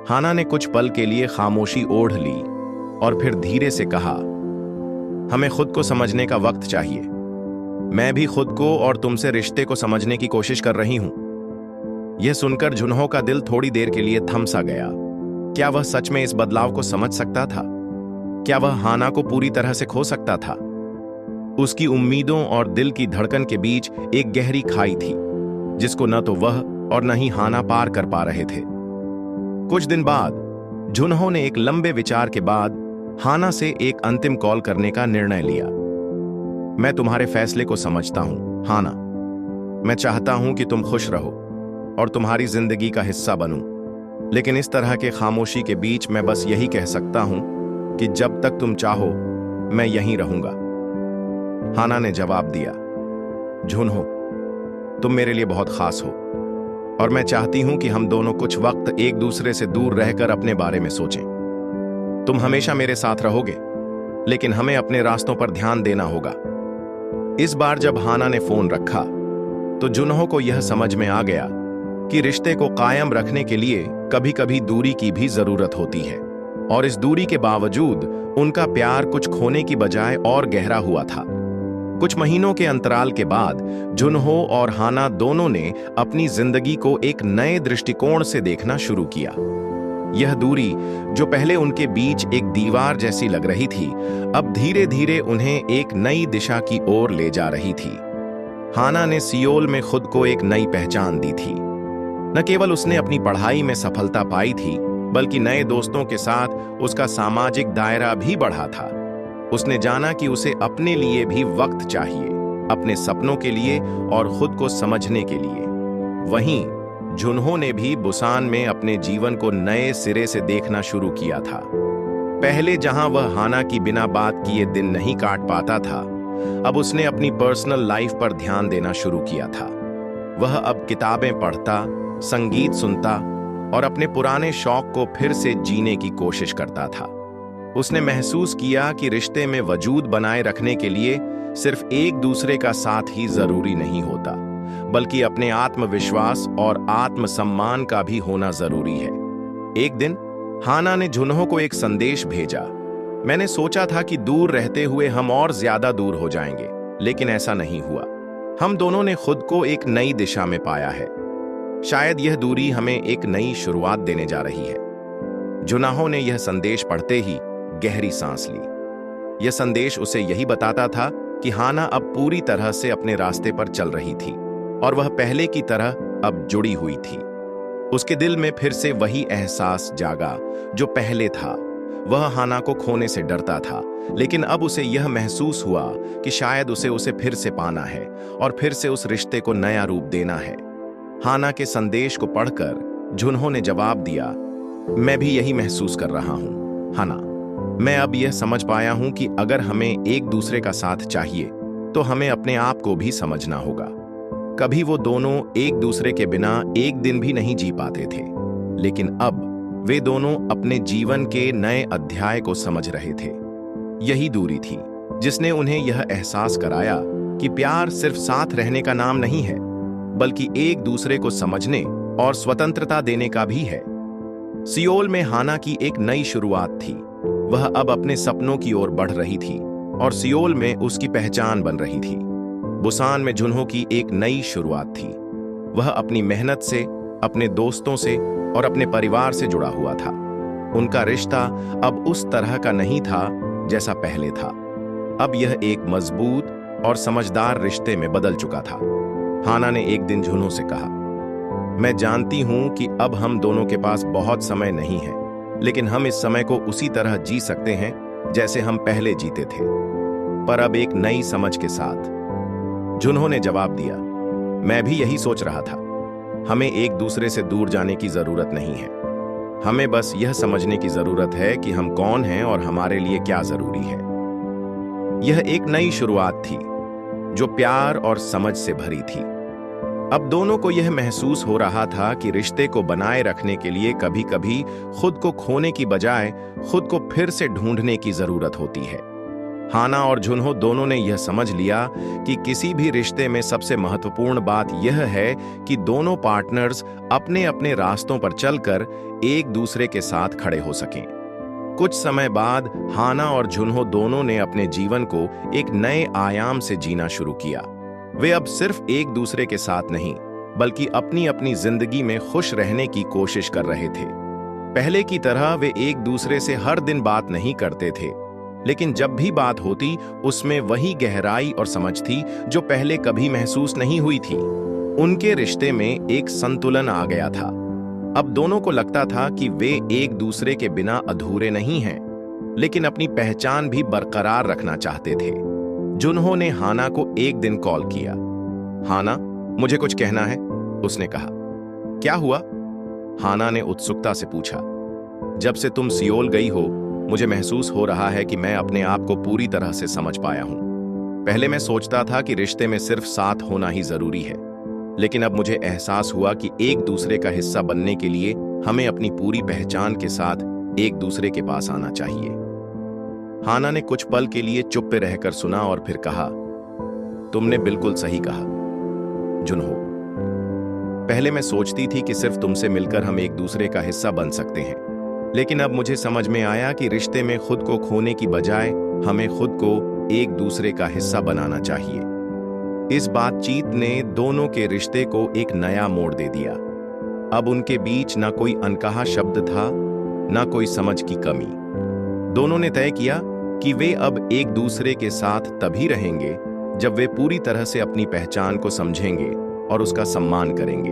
हाना ने कुछ पल के लिए खामोशी ओढ़ ली और फिर धीरे से कहा, हमें खुद को समझने का वक्त चाहिए। मैं भी खुद को और तुमसे रिश्ते को समझने की कोशिश कर रही हूं। यह सुनकर जुन्हो का दिल थोड़ी देर के लिए थम सा गया। क्या वह सच में इस बदलाव को समझ सकता था? क्या वह हाना को पूरी तरह से खो सकता था? उसकी उम्मीदों और दिल की धड़कन के बीच एक गहरी खाई थी, जिसको न तो वह और न ही हाना पार कर पा रहे थे। कुछ दिन बाद जुन्हो ने एक लंबे विचार के बाद हाना से एक अंतिम कॉल करने का निर्णय लिया। मैं तुम्हारे फैसले को समझता हूं, हाना। मैं चाहता हूं कि तुम खुश रहो, और तुम्हारी जिंदगी का हिस्सा बनूं। लेकिन इस तरह के खामोशी के बीच मैं बस यही कह सकता हूं कि जब तक तुम चाहो मैं यहीं रहूंगा। हाना ने जवाब दिया, झुनहो, तुम मेरे लिए बहुत खास हो और मैं चाहती हूं कि हम दोनों कुछ वक्त एक दूसरे से दूर रहकर अपने बारे में सोचें। तुम हमेशा मेरे साथ रहोगे, लेकिन हमें अपने रास्तों पर ध्यान देना होगा। इस बार जब हाना ने फोन रखा तो जुनहो को यह समझ में आ गया कि रिश्ते को कायम रखने के लिए कभी कभी दूरी की भी जरूरत होती है, और इस दूरी के बावजूद उनका प्यार कुछ खोने की बजाय और गहरा हुआ था। कुछ महीनों के अंतराल के बाद जुनहो और हाना दोनों ने अपनी जिंदगी को एक नए दृष्टिकोण से देखना शुरू किया। यह दूरी, जो पहले उनके बीच एक दीवार जैसी लग रही थी, अब धीरे धीरे उन्हें एक नई दिशा की ओर ले जा रही थी। हाना ने सियोल में खुद को एक नई पहचान दी थी। न केवल उसने अपनी पढ़ाई में सफलता पाई थी, बल्कि नए दोस्तों के साथ उसका सामाजिक दायरा भी बढ़ा था। उसने जाना कि उसे अपने लिए भी वक्त चाहिए, अपने सपनों के लिए और खुद को समझने के लिए। वहीं जुनहो ने भी बुसान में अपने जीवन को नए सिरे से देखना शुरू किया था। पहले जहां वह हाना की बिना बात किए दिन नहीं काट पाता था, अब उसने अपनी पर्सनल लाइफ पर ध्यान देना शुरू किया था। वह अब किताबें पढ़ता, संगीत सुनता और अपने पुराने शौक को फिर से जीने की कोशिश करता था। उसने महसूस किया कि रिश्ते में वजूद बनाए रखने के लिए सिर्फ एक दूसरे का साथ ही जरूरी नहीं होता, बल्कि अपने आत्मविश्वास और आत्मसम्मान का भी होना जरूरी है। एक दिन हाना ने जुनहो को एक संदेश भेजा, मैंने सोचा था कि दूर रहते हुए हम और ज्यादा दूर हो जाएंगे, लेकिन ऐसा नहीं हुआ। हम दोनों ने खुद को एक नई दिशा में पाया है। शायद यह दूरी हमें एक नई शुरुआत देने जा रही है। जुनहो ने यह संदेश पढ़ते ही गहरी सांस ली। यह संदेश उसे यही बताता था कि हाना अब पूरी तरह से अपने रास्ते पर चल रही थी और वह पहले की तरह अब जुड़ी हुई थी। उसके दिल में फिर से वही एहसास जागा जो पहले था। वह हाना को खोने से डरता था, लेकिन अब उसे यह महसूस हुआ कि शायद उसे फिर से पाना है और फिर से उस रिश्ते को नया रूप देना है। हाना के संदेश को पढ़कर जुनहो ने जवाब दिया, मैं भी यही महसूस कर रहा हूं हाना। मैं अब यह समझ पाया हूं कि अगर हमें एक दूसरे का साथ चाहिए तो हमें अपने आप को भी समझना होगा। कभी वो दोनों एक दूसरे के बिना एक दिन भी नहीं जी पाते थे, लेकिन अब वे दोनों अपने जीवन के नए अध्याय को समझ रहे थे। यही दूरी थी जिसने उन्हें यह एहसास कराया कि प्यार सिर्फ साथ रहने का नाम नहीं है, बल्कि एक दूसरे को समझने और स्वतंत्रता देने का भी है। सियोल में हाना की एक नई शुरुआत थी। वह अब अपने सपनों की ओर बढ़ रही थी और सियोल में उसकी पहचान बन रही थी। बुसान में जुनहो की एक नई शुरुआत थी। वह अपनी मेहनत से, अपने दोस्तों से और अपने परिवार से जुड़ा हुआ था। उनका रिश्ता अब उस तरह का नहीं था जैसा पहले था। अब यह एक मजबूत और समझदार रिश्ते में बदल चुका था। हाना ने एक दिन जुनहो से कहा, मैं जानती हूं कि अब हम दोनों के पास बहुत समय नहीं है, लेकिन हम इस समय को उसी तरह जी सकते हैं जैसे हम पहले जीते थे, पर अब एक नई समझ के साथ। जुनहो ने जवाब दिया, मैं भी यही सोच रहा था। हमें एक दूसरे से दूर जाने की जरूरत नहीं है। हमें बस यह समझने की जरूरत है कि हम कौन हैं और हमारे लिए क्या जरूरी है। यह एक नई शुरुआत थी जो प्यार और समझ से भरी थी। अब दोनों को यह महसूस हो रहा था कि रिश्ते को बनाए रखने के लिए कभी कभी खुद को खोने की बजाय खुद को फिर से ढूंढने की जरूरत होती है। हाना और जुनहो दोनों ने यह समझ लिया कि किसी भी रिश्ते में सबसे महत्वपूर्ण बात यह है कि दोनों पार्टनर्स अपने अपने रास्तों पर चलकर एक दूसरे के साथ खड़े हो सकें। कुछ समय बाद हाना और जुनहो दोनों ने अपने जीवन को एक नए आयाम से जीना शुरू किया। वे अब सिर्फ एक दूसरे के साथ नहीं, बल्कि अपनी अपनी जिंदगी में खुश रहने की कोशिश कर रहे थे। पहले की तरह वे एक दूसरे से हर दिन बात नहीं करते थे, लेकिन जब भी बात होती उसमें वही गहराई और समझ थी जो पहले कभी महसूस नहीं हुई थी। उनके रिश्ते में एक संतुलन आ गया था। अब दोनों को लगता था कि वे एक दूसरे के बिना अधूरे नहीं हैं, लेकिन अपनी पहचान भी बरकरार रखना चाहते थे। जुनहो ने हाना को एक दिन कॉल किया। हाना, मुझे कुछ कहना है, उसने कहा। क्या हुआ? हाना ने उत्सुकता से पूछा। जब से तुम सियोल गई हो, मुझे महसूस हो रहा है कि मैं अपने आप को पूरी तरह से समझ पाया हूं। पहले मैं सोचता था कि रिश्ते में सिर्फ साथ होना ही जरूरी है, लेकिन अब मुझे एहसास हुआ कि एक दूसरे का हिस्सा बनने के लिए हमें अपनी पूरी पहचान के साथ एक दूसरे के पास आना चाहिए। हाना ने कुछ पल के लिए चुप रहकर सुना और फिर कहा, तुमने बिल्कुल सही कहा जुनहो। पहले मैं सोचती थी कि सिर्फ तुमसे मिलकर हम एक दूसरे का हिस्सा बन सकते हैं, लेकिन अब मुझे समझ में आया कि रिश्ते में खुद को खोने की बजाय हमें खुद को एक दूसरे का हिस्सा बनाना चाहिए। इस बातचीत ने दोनों के रिश्ते को एक नया मोड़ दे दिया। अब उनके बीच ना कोई अनकहा शब्द था, ना कोई समझ की कमी। दोनों ने तय किया कि वे अब एक दूसरे के साथ तभी रहेंगे जब वे पूरी तरह से अपनी पहचान को समझेंगे और उसका सम्मान करेंगे।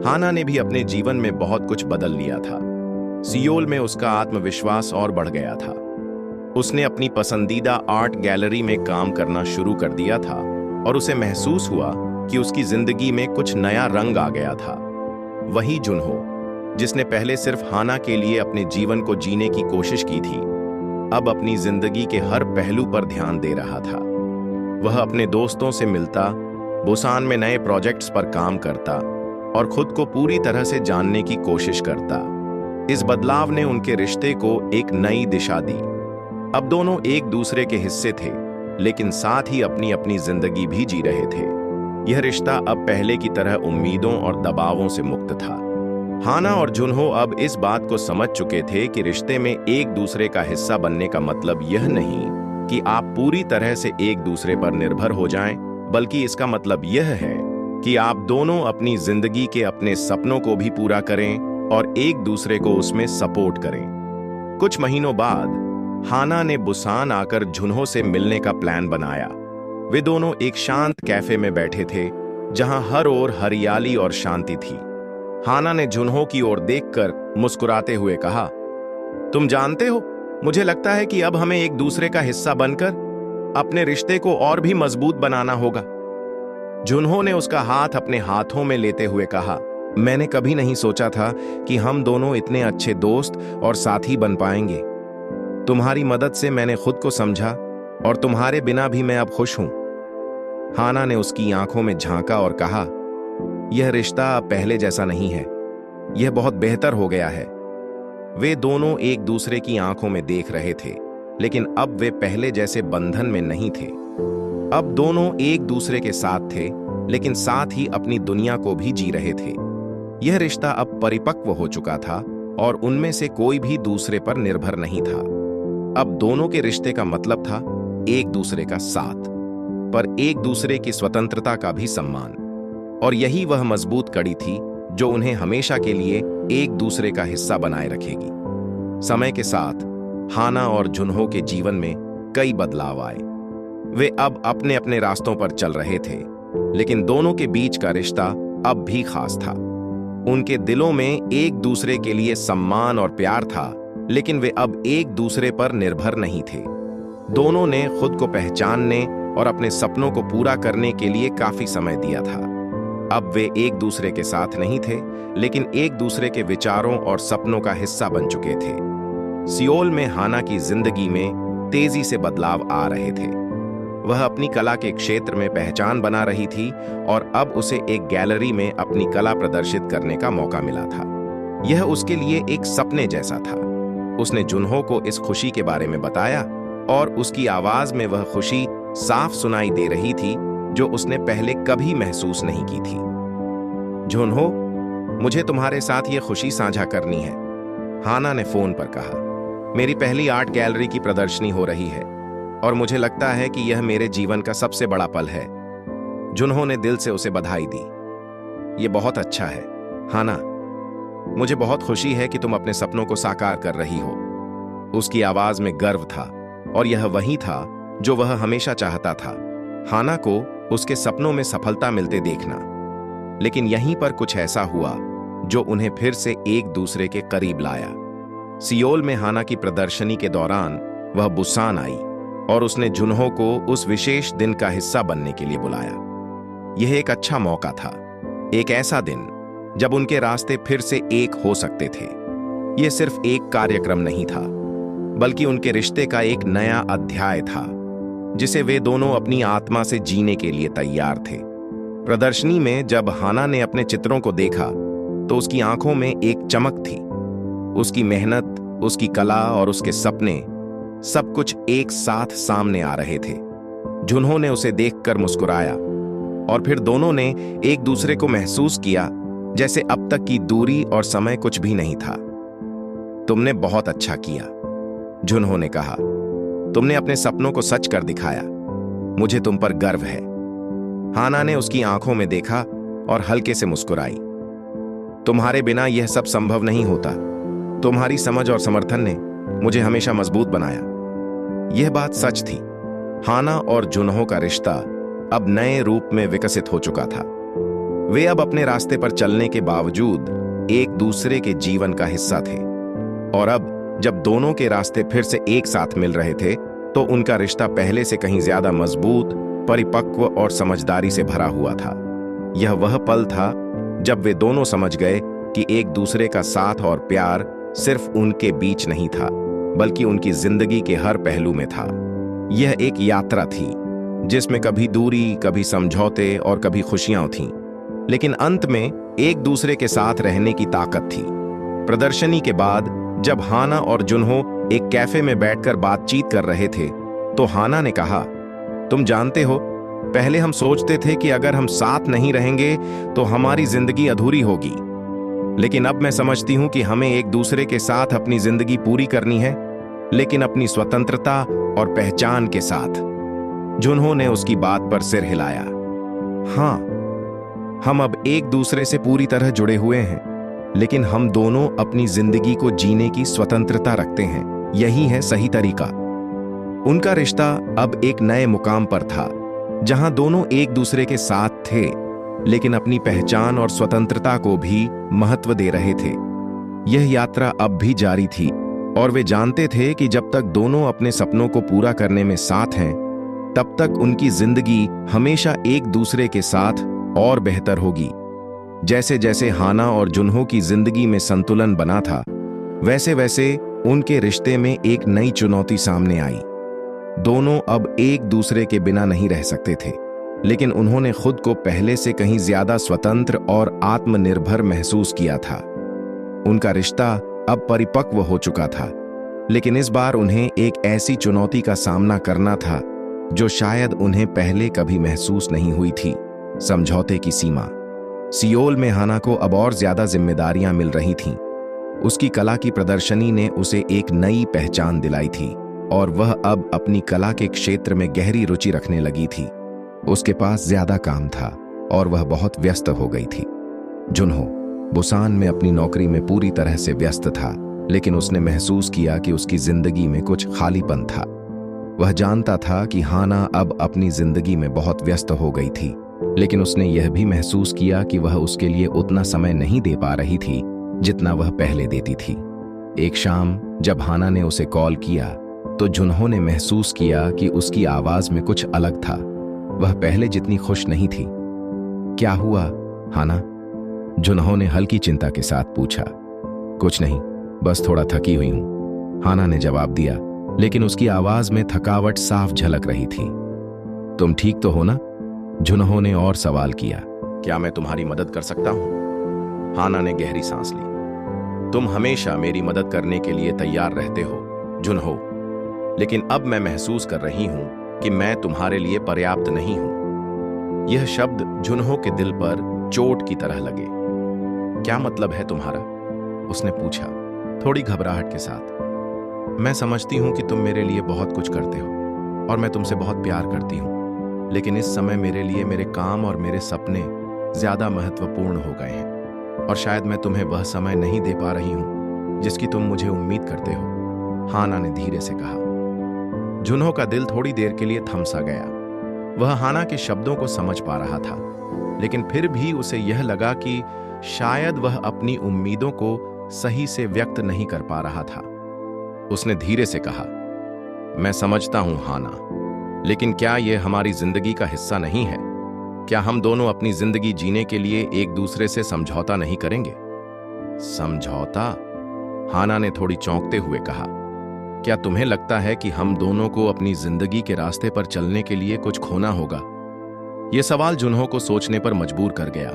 हाना ने भी अपने जीवन में बहुत कुछ बदल लिया था। सियोल में उसका आत्मविश्वास और बढ़ गया था। उसने अपनी पसंदीदा आर्ट गैलरी में काम करना शुरू कर दिया था और उसे महसूस हुआ कि उसकी जिंदगी में कुछ नया रंग आ गया था। वही जुनहो, जिसने पहले सिर्फ हाना के लिए अपने जीवन को जीने की कोशिश की थी, अब अपनी जिंदगी के हर पहलू पर ध्यान दे रहा था। वह अपने दोस्तों से मिलता, बुसान में नए प्रोजेक्ट्स पर काम करता और खुद को पूरी तरह से जानने की कोशिश करता। इस बदलाव ने उनके रिश्ते को एक नई दिशा दी। अब दोनों एक दूसरे के हिस्से थे, लेकिन साथ ही अपनी अपनी जिंदगी भी जी रहे थे। यह रिश्ता अब पहले की तरह उम्मीदों और दबावों से मुक्त था। हाना और जुनहो अब इस बात को समझ चुके थे कि रिश्ते में एक दूसरे का हिस्सा बनने का मतलब यह नहीं कि आप पूरी तरह से एक दूसरे पर निर्भर हो जाएं, बल्कि इसका मतलब यह है कि आप दोनों अपनी जिंदगी के अपने सपनों को भी पूरा करें और एक दूसरे को उसमें सपोर्ट करें। कुछ महीनों बाद हाना ने बुसान आकर जुनहो से मिलने का प्लान बनाया। वे दोनों एक शांत कैफे में बैठे थे, जहां हर ओर हरियाली और शांति थी। हाना ने जुनहो की ओर देखकर मुस्कुराते हुए कहा, तुम जानते हो, मुझे लगता है कि अब हमें एक दूसरे का हिस्सा बनकर अपने रिश्ते को और भी मजबूत बनाना होगा। जुनहो ने उसका हाथ अपने हाथों में लेते हुए कहा, मैंने कभी नहीं सोचा था कि हम दोनों इतने अच्छे दोस्त और साथी बन पाएंगे। तुम्हारी मदद से मैंने खुद को समझा और तुम्हारे बिना भी मैं अब खुश हूं। हाना ने उसकी आंखों में झांका और कहा, यह रिश्ता अब पहले जैसा नहीं है, यह बहुत बेहतर हो गया है। वे दोनों एक दूसरे की आंखों में देख रहे थे, लेकिन अब वे पहले जैसे बंधन में नहीं थे। अब दोनों एक दूसरे के साथ थे, लेकिन साथ ही अपनी दुनिया को भी जी रहे थे। यह रिश्ता अब परिपक्व हो चुका था और उनमें से कोई भी दूसरे पर निर्भर नहीं था। अब दोनों के रिश्ते का मतलब था एक दूसरे का साथ, पर एक दूसरे की स्वतंत्रता का भी सम्मान। और यही वह मजबूत कड़ी थी जो उन्हें हमेशा के लिए एक दूसरे का हिस्सा बनाए रखेगी। समय के साथ हाना और जुनहो के जीवन में कई बदलाव आए। वे अब अपने अपने रास्तों पर चल रहे थे, लेकिन दोनों के बीच का रिश्ता अब भी खास था। उनके दिलों में एक दूसरे के लिए सम्मान और प्यार था, लेकिन वे अब एक दूसरे पर निर्भर नहीं थे। दोनों ने खुद को पहचानने और अपने सपनों को पूरा करने के लिए काफी समय दिया था। अब वे एक दूसरे के साथ नहीं थे, लेकिन एक दूसरे के विचारों और सपनों का हिस्सा बन चुके थे। सियोल में हाना की जिंदगी में तेजी से बदलाव आ रहे थे। वह अपनी कला के क्षेत्र में पहचान बना रही थी और अब उसे एक गैलरी में अपनी कला प्रदर्शित करने का मौका मिला था। यह उसके लिए एक सपने जैसा था। उसने जुनहो को इस खुशी के बारे में बताया और उसकी आवाज में वह खुशी साफ सुनाई दे रही थी जो उसने पहले कभी महसूस नहीं की थी। जुनहो, मुझे तुम्हारे साथ यह खुशी साझा करनी है, हाना ने फोन पर कहा। मेरी पहली आर्ट गैलरी की प्रदर्शनी हो रही है और मुझे लगता है कि यह मेरे जीवन का सबसे बड़ा पल है। जुनहो ने दिल से उसे बधाई दी। यह बहुत अच्छा है हाना, मुझे बहुत खुशी है कि तुम अपने सपनों को साकार कर रही हो। उसकी आवाज में गर्व था और यह वही था जो वह हमेशा चाहता था, हाना को उसके सपनों में सफलता मिलते देखना। लेकिन यहीं पर कुछ ऐसा हुआ जो उन्हें फिर से एक दूसरे के करीब लाया। सियोल में हाना की प्रदर्शनी के दौरान वह बुसान आई और उसने जुनहो को उस विशेष दिन का हिस्सा बनने के लिए बुलाया। यह एक अच्छा मौका था, एक ऐसा दिन जब उनके रास्ते फिर से एक हो सकते थे। यह सिर्फ एक कार्यक्रम नहीं था, बल्कि उनके रिश्ते का एक नया अध्याय था, जिसे वे दोनों अपनी आत्मा से जीने के लिए तैयार थे। प्रदर्शनी में जब हाना ने अपने चित्रों को देखा तो उसकी आंखों में एक चमक थी। उसकी मेहनत, उसकी कला और उसके सपने सब कुछ एक साथ सामने आ रहे थे। जुन्हो ने उसे देखकर मुस्कुराया और फिर दोनों ने एक दूसरे को महसूस किया जैसे अब तक की दूरी और समय कुछ भी नहीं था। तुमने बहुत अच्छा किया, जुन्हो ने कहा। तुमने अपने सपनों को सच कर दिखाया। मुझे तुम पर गर्व है। हाना ने उसकी आंखों में देखा और हल्के से मुस्कुराई। तुम्हारे बिना यह सब संभव नहीं होता। तुम्हारी समझ और समर्थन ने मुझे हमेशा मजबूत बनाया। यह बात सच थी। हाना और जुन्हो का रिश्ता अब नए रूप में विकसित हो चुका था। वे अब अपने रास्ते पर चलने के बावजूद एक दूसरे के जीवन का हिस्सा थे, और अब जब दोनों के रास्ते फिर से एक साथ मिल रहे थे तो उनका रिश्ता पहले से कहीं ज्यादा मजबूत, परिपक्व और समझदारी से भरा हुआ था। यह वह पल था जब वे दोनों समझ गए कि एक दूसरे का साथ और प्यार सिर्फ उनके बीच नहीं था, बल्कि उनकी जिंदगी के हर पहलू में था। यह एक यात्रा थी जिसमें कभी दूरी, कभी समझौते और कभी खुशियां थीं, लेकिन अंत में एक दूसरे के साथ रहने की ताकत थी। प्रदर्शनी के बाद जब हाना और जुन्हो एक कैफे में बैठकर बातचीत कर रहे थे तो हाना ने कहा, तुम जानते हो, पहले हम सोचते थे कि अगर हम साथ नहीं रहेंगे तो हमारी जिंदगी अधूरी होगी, लेकिन अब मैं समझती हूं कि हमें एक दूसरे के साथ अपनी जिंदगी पूरी करनी है, लेकिन अपनी स्वतंत्रता और पहचान के साथ। जुन्हो ने उसकी बात पर सिर हिलाया। हां, हम अब एक दूसरे से पूरी तरह जुड़े हुए हैं, लेकिन हम दोनों अपनी जिंदगी को जीने की स्वतंत्रता रखते हैं। यही है सही तरीका। उनका रिश्ता अब एक नए मुकाम पर था, जहां दोनों एक दूसरे के साथ थे, लेकिन अपनी पहचान और स्वतंत्रता को भी महत्व दे रहे थे। यह यात्रा अब भी जारी थी, और वे जानते थे कि जब तक दोनों अपने सपनों को पूरा करने में साथ हैं, तब तक उनकी जिंदगी हमेशा एक दूसरे के साथ और बेहतर होगी। जैसे जैसे हाना और जुन्हो की जिंदगी में संतुलन बना था, वैसे वैसे उनके रिश्ते में एक नई चुनौती सामने आई। दोनों अब एक दूसरे के बिना नहीं रह सकते थे, लेकिन उन्होंने खुद को पहले से कहीं ज्यादा स्वतंत्र और आत्मनिर्भर महसूस किया था। उनका रिश्ता अब परिपक्व हो चुका था, लेकिन इस बार उन्हें एक ऐसी चुनौती का सामना करना था जो शायद उन्हें पहले कभी महसूस नहीं हुई थी। समझौते की सीमा। सियोल में हाना को अब और ज्यादा जिम्मेदारियां मिल रही थीं। उसकी कला की प्रदर्शनी ने उसे एक नई पहचान दिलाई थी, और वह अब अपनी कला के क्षेत्र में गहरी रुचि रखने लगी थी। उसके पास ज्यादा काम था और वह बहुत व्यस्त हो गई थी। जुन्हो बुसान में अपनी नौकरी में पूरी तरह से व्यस्त था, लेकिन उसने महसूस किया कि उसकी जिंदगी में कुछ खालीपन था। वह जानता था कि हाना अब अपनी जिंदगी में बहुत व्यस्त हो गई थी, लेकिन उसने यह भी महसूस किया कि वह उसके लिए उतना समय नहीं दे पा रही थी जितना वह पहले देती थी। एक शाम जब हाना ने उसे कॉल किया तो जुन्हो ने महसूस किया कि उसकी आवाज में कुछ अलग था। वह पहले जितनी खुश नहीं थी। क्या हुआ, हाना? जुन्हो ने हल्की चिंता के साथ पूछा। कुछ नहीं, बस थोड़ा थकी हुई हूं, हाना ने जवाब दिया, लेकिन उसकी आवाज में थकावट साफ झलक रही थी। तुम ठीक तो हो ना? जुन्हो ने और सवाल किया। क्या मैं तुम्हारी मदद कर सकता हूं? हाना ने गहरी सांस ली। तुम हमेशा मेरी मदद करने के लिए तैयार रहते हो, जुन्हो, लेकिन अब मैं महसूस कर रही हूं कि मैं तुम्हारे लिए पर्याप्त नहीं हूं। यह शब्द जुन्हो के दिल पर चोट की तरह लगे। क्या मतलब है तुम्हारा? उसने पूछा, थोड़ी घबराहट के साथ। मैं समझती हूं कि तुम मेरे लिए बहुत कुछ करते हो और मैं तुमसे बहुत प्यार करती हूं, लेकिन इस समय मेरे लिए मेरे काम और मेरे सपने ज्यादा महत्वपूर्ण हो गए हैं, और शायद मैं तुम्हें वह समय नहीं दे पा रही हूं जिसकी तुम मुझे उम्मीद करते हो, हाना ने धीरे से कहा। जुन्हो का दिल थोड़ी देर के लिए थम सा गया। वह हाना के शब्दों को समझ पा रहा था, लेकिन फिर भी उसे यह लगा कि शायद वह अपनी उम्मीदों को सही से व्यक्त नहीं कर पा रहा था। उसने धीरे से कहा, मैं समझता हूं हाना, लेकिन क्या यह हमारी जिंदगी का हिस्सा नहीं है? क्या हम दोनों अपनी जिंदगी जीने के लिए एक दूसरे से समझौता नहीं करेंगे? समझौता? हाना ने थोड़ी चौंकते हुए कहा। क्या तुम्हें लगता है कि हम दोनों को अपनी जिंदगी के रास्ते पर चलने के लिए कुछ खोना होगा? यह सवाल जुन्हो को सोचने पर मजबूर कर गया।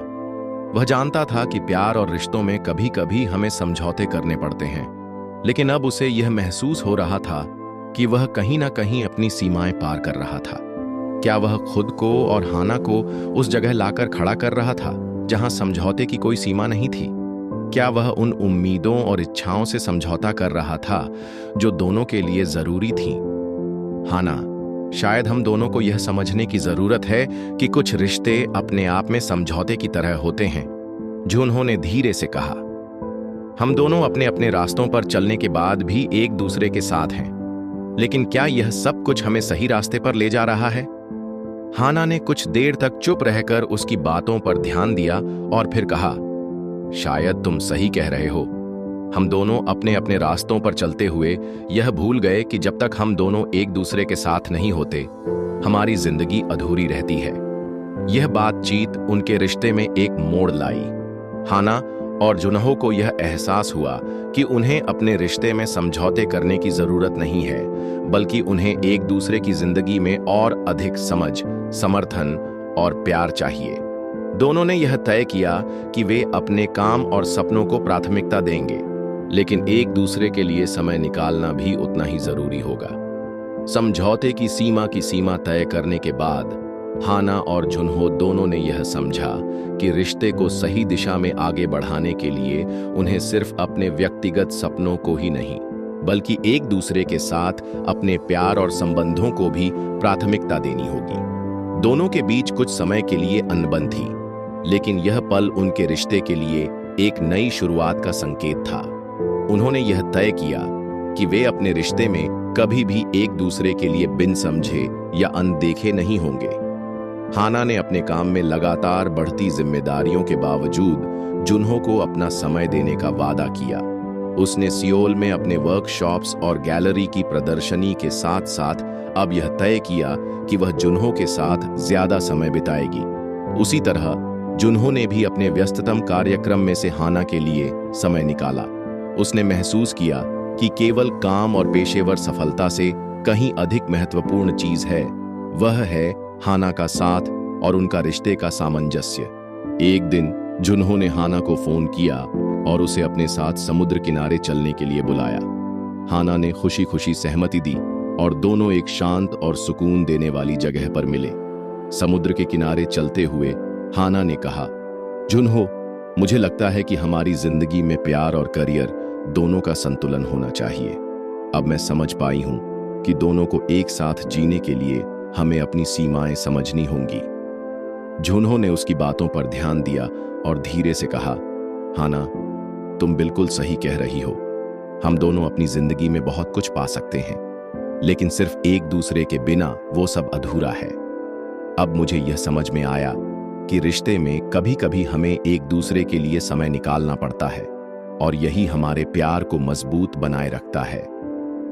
वह जानता था कि प्यार और रिश्तों में कभी कभी हमें समझौते करने पड़ते हैं, लेकिन अब उसे यह महसूस हो रहा था कि वह कहीं ना कहीं अपनी सीमाएं पार कर रहा था। क्या वह खुद को और हाना को उस जगह लाकर खड़ा कर रहा था जहां समझौते की कोई सीमा नहीं थी? क्या वह उन उम्मीदों और इच्छाओं से समझौता कर रहा था जो दोनों के लिए जरूरी थीं? हाना, शायद हम दोनों को यह समझने की जरूरत है कि कुछ रिश्ते अपने आप में समझौते की तरह होते हैं, जुन्हो ने धीरे से कहा। हम दोनों अपने अपने रास्तों पर चलने के बाद भी एक दूसरे के साथ हैं, लेकिन क्या यह सब कुछ हमें सही रास्ते पर ले जा रहा है? हाना ने कुछ देर तक चुप रहकर उसकी बातों पर ध्यान दिया और फिर कहा, शायद तुम सही कह रहे हो। हम दोनों अपने अपने रास्तों पर चलते हुए यह भूल गए कि जब तक हम दोनों एक दूसरे के साथ नहीं होते, हमारी जिंदगी अधूरी रहती है। यह बातचीत उनके रिश्ते में एक मोड़ लाई। हाना और जुन्हो को यह एहसास हुआ कि उन्हें अपने रिश्ते में समझौते करने की जरूरत नहीं है, बल्कि उन्हें एक दूसरे की जिंदगी में और अधिक समझ, समर्थन और प्यार चाहिए। दोनों ने यह तय किया कि वे अपने काम और सपनों को प्राथमिकता देंगे, लेकिन एक दूसरे के लिए समय निकालना भी उतना ही जरूरी होगा। समझौते की सीमा तय करने के बाद हाना और जुन्हो दोनों ने यह समझा कि रिश्ते को सही दिशा में आगे बढ़ाने के लिए उन्हें सिर्फ अपने व्यक्तिगत सपनों को ही नहीं, बल्कि एक दूसरे के साथ अपने प्यार और संबंधों को भी प्राथमिकता देनी होगी। दोनों के बीच कुछ समय के लिए अनबन थी, लेकिन यह पल उनके रिश्ते के लिए एक नई शुरुआत का संकेत था। उन्होंने यह तय किया कि वे अपने रिश्ते में कभी भी एक दूसरे के लिए बिन समझे या अनदेखे नहीं होंगे। हाना ने अपने काम में लगातार बढ़ती जिम्मेदारियों के बावजूद जुन्हो को अपना समय देने का वादा किया। उसने सियोल में अपने वर्कशॉप्स और गैलरी की प्रदर्शनी के साथ साथ अब यह तय किया कि वह जुन्हो के साथ ज्यादा समय बिताएगी। उसी तरह जुन्हो ने भी अपने व्यस्ततम कार्यक्रम में से हाना के लिए समय निकाला। उसने महसूस किया कि केवल काम और पेशेवर सफलता से कहीं अधिक महत्वपूर्ण चीज है, वह है हाना का साथ और उनका रिश्ते का सामंजस्य। एक दिन जुन्हो ने हाना को फोन किया और उसे अपने साथ समुद्र किनारे चलने के लिए बुलाया। हाना ने खुशी खुशी सहमति दी और दोनों एक शांत और सुकून देने वाली जगह पर मिले। समुद्र के किनारे चलते हुए हाना ने कहा, जुन्हो, मुझे लगता है कि हमारी जिंदगी में प्यार और करियर दोनों का संतुलन होना चाहिए। अब मैं समझ पाई हूं कि दोनों को एक साथ जीने के लिए हमें अपनी सीमाएं समझनी होंगी। जुन्हो ने उसकी बातों पर ध्यान दिया और धीरे से कहा, हाना, तुम बिल्कुल सही कह रही हो। हम दोनों अपनी जिंदगी में बहुत कुछ पा सकते हैं, लेकिन सिर्फ एक दूसरे के बिना वो सब अधूरा है। अब मुझे यह समझ में आया कि रिश्ते में कभी कभी हमें एक दूसरे के लिए समय निकालना पड़ता है और यही हमारे प्यार को मजबूत बनाए रखता है।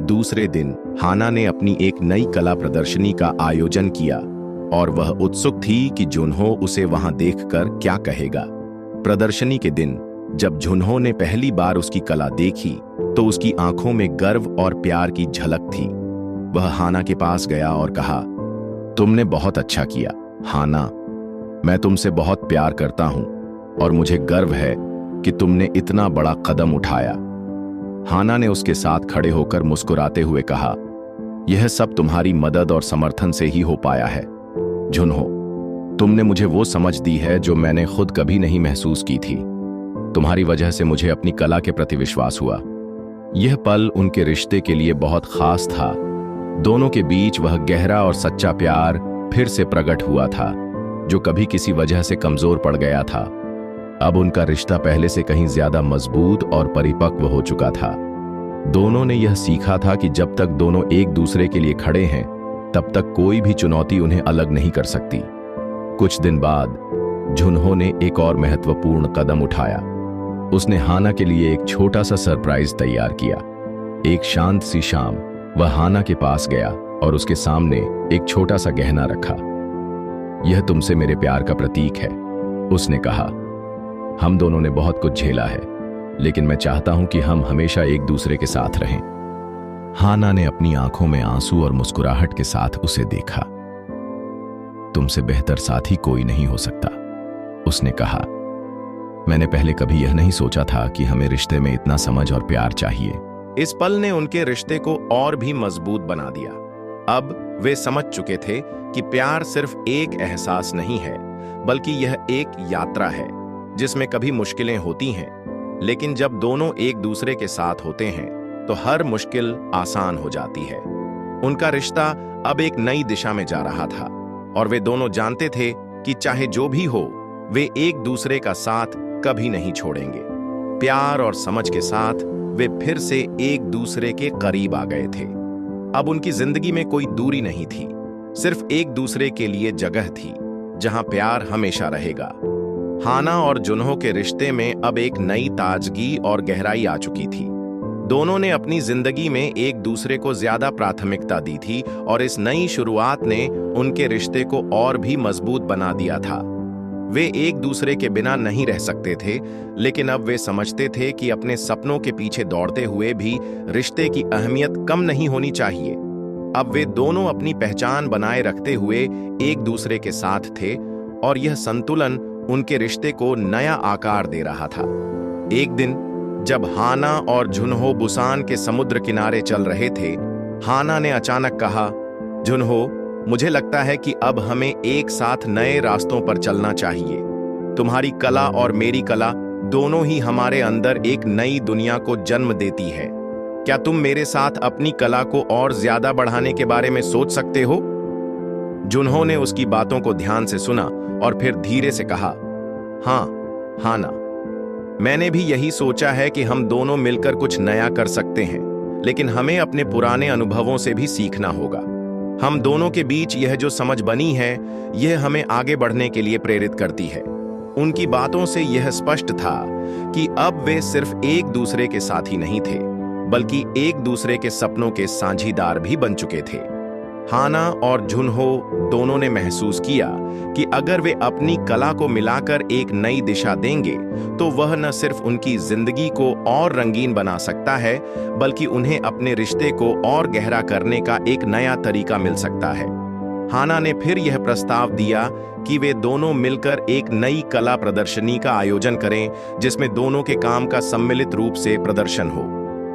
दूसरे दिन हाना ने अपनी एक नई कला प्रदर्शनी का आयोजन किया और वह उत्सुक थी कि जुन्हो उसे वहां देखकर क्या कहेगा। प्रदर्शनी के दिन जब जुन्हो ने पहली बार उसकी कला देखी तो उसकी आंखों में गर्व और प्यार की झलक थी। वह हाना के पास गया और कहा, तुमने बहुत अच्छा किया हाना। मैं तुमसे बहुत प्यार करता हूं और मुझे गर्व है कि तुमने इतना बड़ा कदम उठाया। हाना ने उसके साथ खड़े होकर मुस्कुराते हुए कहा, यह सब तुम्हारी मदद और समर्थन से ही हो पाया है। जुन्हो, तुमने मुझे वो समझ दी है जो मैंने खुद कभी नहीं महसूस की थी। तुम्हारी वजह से मुझे अपनी कला के प्रति विश्वास हुआ। यह पल उनके रिश्ते के लिए बहुत खास था। दोनों के बीच वह गहरा और सच्चा प्यार फिर से प्रकट हुआ था जो कभी किसी वजह से कमजोर पड़ गया था। अब उनका रिश्ता पहले से कहीं ज्यादा मजबूत और परिपक्व हो चुका था। दोनों ने यह सीखा था कि जब तक दोनों एक दूसरे के लिए खड़े हैं, तब तक कोई भी चुनौती उन्हें अलग नहीं कर सकती। कुछ दिन बाद जुन्हो ने एक और महत्वपूर्ण कदम उठाया। उसने हाना के लिए एक छोटा सा सरप्राइज तैयार किया। एक शांत सी शाम वह हाना के पास गया और उसके सामने एक छोटा सा गहना रखा। यह तुमसे मेरे प्यार का प्रतीक है, उसने कहा। हम दोनों ने बहुत कुछ झेला है, लेकिन मैं चाहता हूं कि हम हमेशा एक दूसरे के साथ रहें। हाना ने अपनी आंखों में आंसू और मुस्कुराहट के साथ उसे देखा। तुमसे बेहतर साथी कोई नहीं हो सकता, उसने कहा। मैंने पहले कभी यह नहीं सोचा था कि हमें रिश्ते में इतना समझ और प्यार चाहिए। इस पल ने उनके रिश्ते को और भी मजबूत बना दिया। अब वे समझ चुके थे कि प्यार सिर्फ एक एहसास नहीं है, बल्कि यह एक यात्रा है जिसमें कभी मुश्किलें होती हैं, लेकिन जब दोनों एक दूसरे के साथ होते हैं तो हर मुश्किल आसान हो जाती है। उनका रिश्ता अब एक नई दिशा में जा रहा था और वे दोनों जानते थे कि चाहे जो भी हो, वे एक दूसरे का साथ कभी नहीं छोड़ेंगे। प्यार और समझ के साथ वे फिर से एक दूसरे के करीब आ गए थे। अब उनकी जिंदगी में कोई दूरी नहीं थी, सिर्फ एक दूसरे के लिए जगह थी जहां प्यार हमेशा रहेगा। हाना और जुन्हो के रिश्ते में अब एक नई ताजगी और गहराई आ चुकी थी। दोनों ने अपनी जिंदगी में एक दूसरे को ज्यादा प्राथमिकता दी थी और इस नई शुरुआत ने उनके रिश्ते को और भी मजबूत बना दिया था। वे एक दूसरे के बिना नहीं रह सकते थे, लेकिन अब वे समझते थे कि अपने सपनों के पीछे दौड़ते हुए भी रिश्ते की अहमियत कम नहीं होनी चाहिए। अब वे दोनों अपनी पहचान बनाए रखते हुए एक दूसरे के साथ थे और यह संतुलन उनके रिश्ते को नया आकार दे रहा था। एक दिन जब हाना और जुन्हो बुसान के समुद्र किनारे चल रहे थे, हाना ने अचानक कहा, जुन्हो, मुझे लगता है कि अब हमें एक साथ नए रास्तों पर चलना चाहिए। तुम्हारी कला और मेरी कला दोनों ही हमारे अंदर एक नई दुनिया को जन्म देती है। क्या तुम मेरे साथ अपनी कला को और ज्यादा बढ़ाने के बारे में सोच सकते हो? जुन्हो ने उसकी बातों को ध्यान से सुना और फिर धीरे से कहा, हाँ हाना, मैंने भी यही सोचा है कि हम दोनों मिलकर कुछ नया कर सकते हैं, लेकिन हमें अपने पुराने अनुभवों से भी सीखना होगा। हम दोनों के बीच यह जो समझ बनी है, यह हमें आगे बढ़ने के लिए प्रेरित करती है। उनकी बातों से यह स्पष्ट था कि अब वे सिर्फ एक दूसरे के साथी नहीं थे, बल्कि एक दूसरे के सपनों के साझीदार भी बन चुके थे। हाना और जुन्हो दोनों ने महसूस किया कि अगर वे अपनी कला को मिलाकर एक नई दिशा देंगे, तो वह न सिर्फ उनकी जिंदगी को और रंगीन बना सकता है, बल्कि उन्हें अपने रिश्ते को और गहरा करने का एक नया तरीका मिल सकता है। हाना ने फिर यह प्रस्ताव दिया कि वे दोनों मिलकर एक नई कला प्रदर्शनी का आयोजन करें, जिसमें दोनों के काम का सम्मिलित रूप से प्रदर्शन हो।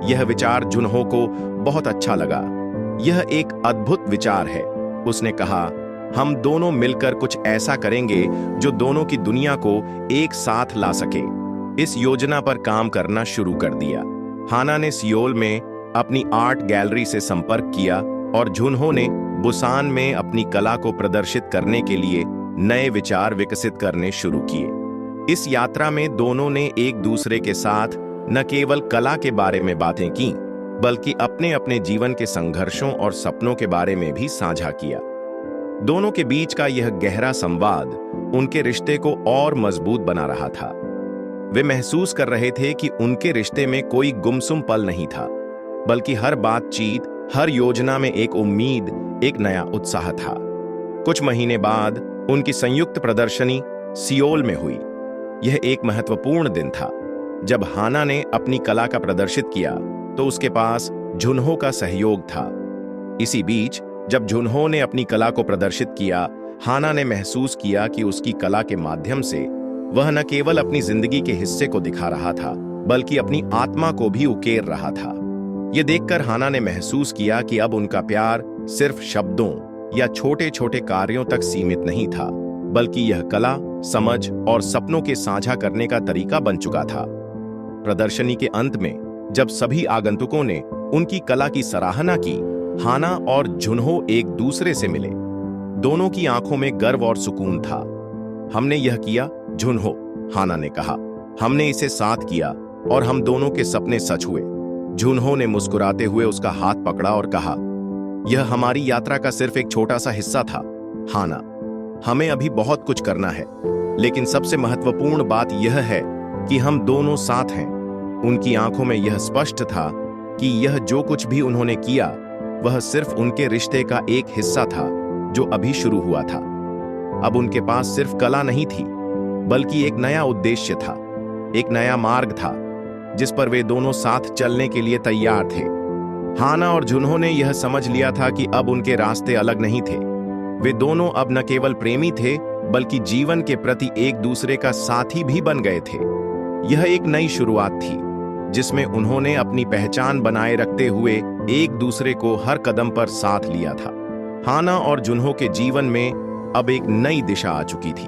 यह विचार जुन्हो को बहुत अच्छा लगा। यह एक अद्भुत विचार है, उसने कहा। हम दोनों मिलकर कुछ ऐसा करेंगे जो दोनों की दुनिया को एक साथ ला सके। इस योजना पर काम करना शुरू कर दिया। हाना ने सियोल में अपनी आर्ट गैलरी से संपर्क किया और जुन्हो ने बुसान में अपनी कला को प्रदर्शित करने के लिए नए विचार विकसित करने शुरू किए। इस यात्रा में दोनों ने एक दूसरे के साथ न केवल कला के बारे में बातें की, बल्कि अपने अपने जीवन के संघर्षों और सपनों के बारे में भी साझा किया। दोनों के बीच का यह गहरा संवाद उनके रिश्ते को और मजबूत बना रहा था। वे महसूस कर रहे थे कि उनके रिश्ते में कोई गुमसुम पल नहीं था, बल्कि हर बातचीत, हर योजना में एक उम्मीद, एक नया उत्साह था। कुछ महीने बाद उनकी संयुक्त प्रदर्शनी सियोल में हुई। यह एक महत्वपूर्ण दिन था। जब हाना ने अपनी कला का प्रदर्शित किया, तो उसके पास जुन्हो का सहयोग था। इसी बीच जब जुन्हो ने अपनी कला को प्रदर्शित किया, हाना ने महसूस किया कि उसकी कला के माध्यम से वह न केवल अपनी जिंदगी के हिस्से को दिखा रहा था, बल्कि अपनी आत्मा को भी उकेर रहा था। यह देखकर हाना ने महसूस किया कि अब उनका प्यार सिर्फ शब्दों या छोटे छोटे कार्यों तक सीमित नहीं था, बल्कि यह कला, समझ और सपनों के साझा करने का तरीका बन चुका था। प्रदर्शनी के अंत में जब सभी आगंतुकों ने उनकी कला की सराहना की, हाना और जुन्हो एक दूसरे से मिले। दोनों की आंखों में गर्व और सुकून था। हमने यह किया, जुन्हो, हाना ने कहा। हमने इसे साथ किया और हम दोनों के सपने सच हुए। जुन्हो ने मुस्कुराते हुए उसका हाथ पकड़ा और कहा, यह हमारी यात्रा का सिर्फ एक छोटा सा हिस्सा था, हाना। हमें अभी बहुत कुछ करना है, लेकिन सबसे महत्वपूर्ण बात यह है कि हम दोनों साथ हैं। उनकी आंखों में यह स्पष्ट था कि यह जो कुछ भी उन्होंने किया, वह सिर्फ उनके रिश्ते का एक हिस्सा था जो अभी शुरू हुआ था। अब उनके पास सिर्फ कला नहीं थी, बल्कि एक नया उद्देश्य था, एक नया मार्ग था जिस पर वे दोनों साथ चलने के लिए तैयार थे। हाना और जुन्हो ने यह समझ लिया था कि अब उनके रास्ते अलग नहीं थे। वे दोनों अब न केवल प्रेमी थे, बल्कि जीवन के प्रति एक दूसरे का साथी भी बन गए थे। यह एक नई शुरुआत थी जिसमें उन्होंने अपनी पहचान बनाए रखते हुए एक दूसरे को हर कदम पर साथ लिया था। हाना और जुन्हो के जीवन में अब एक नई दिशा आ चुकी थी।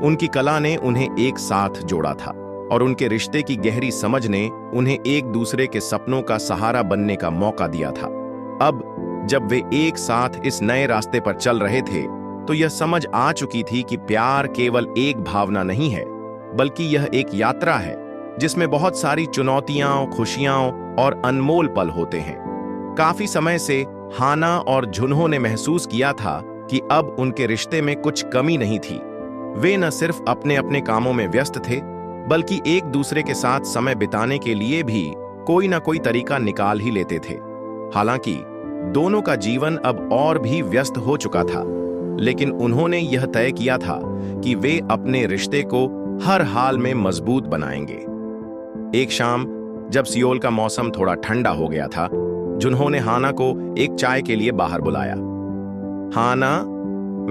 उनकी कला ने उन्हें एक साथ जोड़ा था और उनके रिश्ते की गहरी समझ ने उन्हें एक दूसरे के सपनों का सहारा बनने का मौका दिया था। अब जब वे एक साथ इस नए रास्ते पर चल रहे थे, तो यह समझ आ चुकी थी कि प्यार केवल एक भावना नहीं है, बल्कि यह एक यात्रा है जिसमें बहुत सारी चुनौतियां, खुशियां और अनमोल पल होते हैं। काफी समय से हाना और जुन्हो ने महसूस किया था कि अब उनके रिश्ते में कुछ कमी नहीं थी। वे न सिर्फ अपने अपने कामों में व्यस्त थे, बल्कि एक दूसरे के साथ समय बिताने के लिए भी कोई ना कोई तरीका निकाल ही लेते थे। हालांकि दोनों का जीवन अब और भी व्यस्त हो चुका था, लेकिन उन्होंने यह तय किया था कि वे अपने रिश्ते को हर हाल में मजबूत बनाएंगे। एक शाम जब सियोल का मौसम थोड़ा ठंडा हो गया था, जुन्हो ने हाना को एक चाय के लिए बाहर बुलाया। हाना,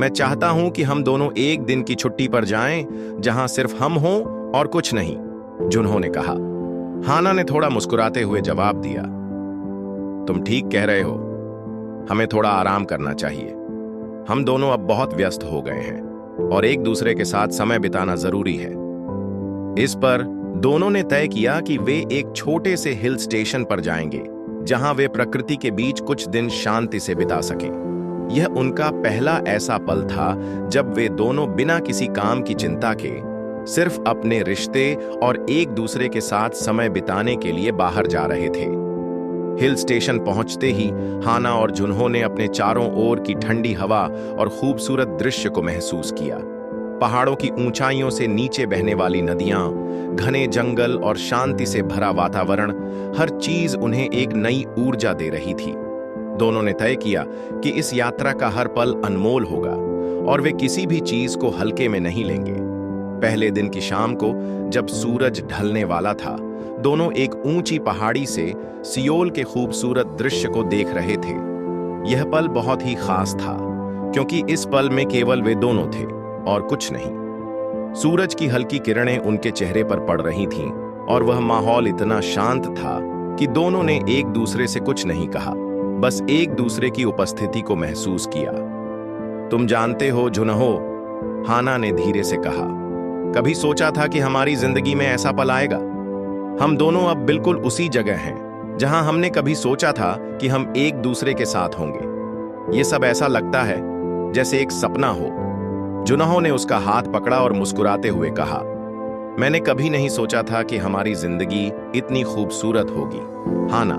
मैं चाहता हूं कि हम दोनों एक दिन की छुट्टी पर जाएं, जहां सिर्फ हम हों और कुछ नहीं, जुन्हो ने कहा। हाना ने थोड़ा मुस्कुराते हुए जवाब दिया, तुम ठीक कह रहे हो, हमें थोड़ा आराम करना चाहिए। हम दोनों अब बहुत व्यस्त हो गए हैं और एक दूसरे के साथ समय बिताना जरूरी है। इस पर दोनों ने तय किया कि वे एक छोटे से हिल स्टेशन पर जाएंगे, जहां वे प्रकृति के बीच कुछ दिन शांति से बिता सकें। यह उनका पहला ऐसा पल था जब वे दोनों बिना किसी काम की चिंता के सिर्फ अपने रिश्ते और एक दूसरे के साथ समय बिताने के लिए बाहर जा रहे थे। हिल स्टेशन पहुंचते ही हाना और जुन्हो ने अपने चारों ओर की ठंडी हवा और खूबसूरत दृश्य को महसूस किया। पहाड़ों की ऊंचाइयों से नीचे बहने वाली नदियां, घने जंगल और शांति से भरा वातावरण, हर चीज उन्हें एक नई ऊर्जा दे रही थी। दोनों ने तय किया कि इस यात्रा का हर पल अनमोल होगा और वे किसी भी चीज को हल्के में नहीं लेंगे। पहले दिन की शाम को जब सूरज ढलने वाला था, दोनों एक ऊंची पहाड़ी से सियोल के खूबसूरत दृश्य को देख रहे थे। यह पल बहुत ही खास था, क्योंकि इस पल में केवल वे दोनों थे और कुछ नहीं। सूरज की हल्की किरणें उनके चेहरे पर पड़ रही थीं और वह माहौल इतना शांत था कि दोनों ने एक दूसरे से कुछ नहीं कहा, बस एक दूसरे की उपस्थिति को महसूस किया। तुम जानते हो जुन्हो, हाना ने धीरे से कहा, कभी सोचा था कि हमारी जिंदगी में ऐसा पल आएगा? हम दोनों अब बिल्कुल उसी जगह हैं जहां हमने कभी सोचा था कि हम एक दूसरे के साथ होंगे। ये सब ऐसा लगता है जैसे एक सपना हो। जुन्हो ने उसका हाथ पकड़ा और मुस्कुराते हुए कहा, मैंने कभी नहीं सोचा था कि हमारी जिंदगी इतनी खूबसूरत होगी। हाना,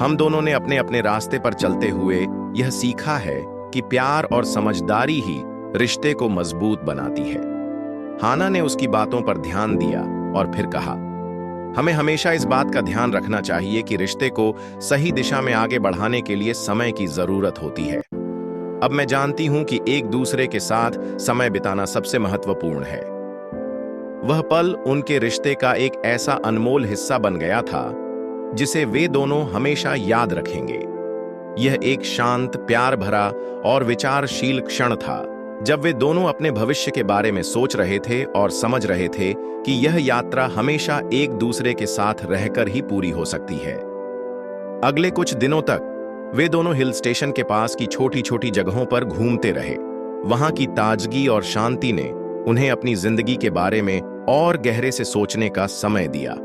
हम दोनों ने अपने अपने रास्ते पर चलते हुए यह सीखा है कि प्यार और समझदारी ही रिश्ते को मजबूत बनाती है। हाना ने उसकी बातों पर ध्यान दिया और फिर कहा, हमें हमेशा इस बात का ध्यान रखना चाहिए कि रिश्ते को सही दिशा में आगे बढ़ाने के लिए समय की जरूरत होती है। अब मैं जानती हूं कि एक दूसरे के साथ समय बिताना सबसे महत्वपूर्ण है। वह पल उनके रिश्ते का एक ऐसा अनमोल हिस्सा बन गया था जिसे वे दोनों हमेशा याद रखेंगे। यह एक शांत, प्यार भरा और विचारशील क्षण था जब वे दोनों अपने भविष्य के बारे में सोच रहे थे और समझ रहे थे कि यह यात्रा हमेशा एक दूसरे के साथ रहकर ही पूरी हो सकती है। अगले कुछ दिनों तक वे दोनों हिल स्टेशन के पास की छोटी छोटी जगहों पर घूमते रहे। वहां की ताजगी और शांति ने उन्हें अपनी जिंदगी के बारे में और गहरे से सोचने का समय दिया।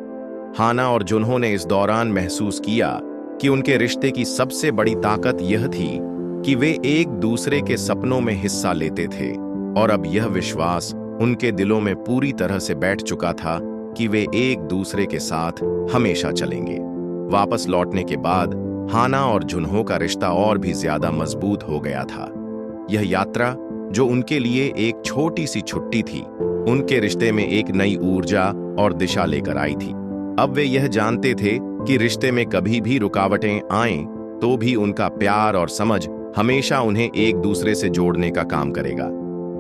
हाना और जुन्हो ने इस दौरान महसूस किया कि उनके रिश्ते की सबसे बड़ी ताकत यह थी कि वे एक दूसरे के सपनों में हिस्सा लेते थे, और अब यह विश्वास उनके दिलों में पूरी तरह से बैठ चुका था कि वे एक दूसरे के साथ हमेशा चलेंगे। वापस लौटने के बाद हाना और जुन्हो का रिश्ता और भी ज्यादा मजबूत हो गया था। यह यात्रा, जो उनके लिए एक छोटी सी छुट्टी थी, उनके रिश्ते में एक नई ऊर्जा और दिशा लेकर आई थी। अब वे यह जानते थे कि रिश्ते में कभी भी रुकावटें आएं तो भी उनका प्यार और समझ हमेशा उन्हें एक दूसरे से जोड़ने का काम करेगा।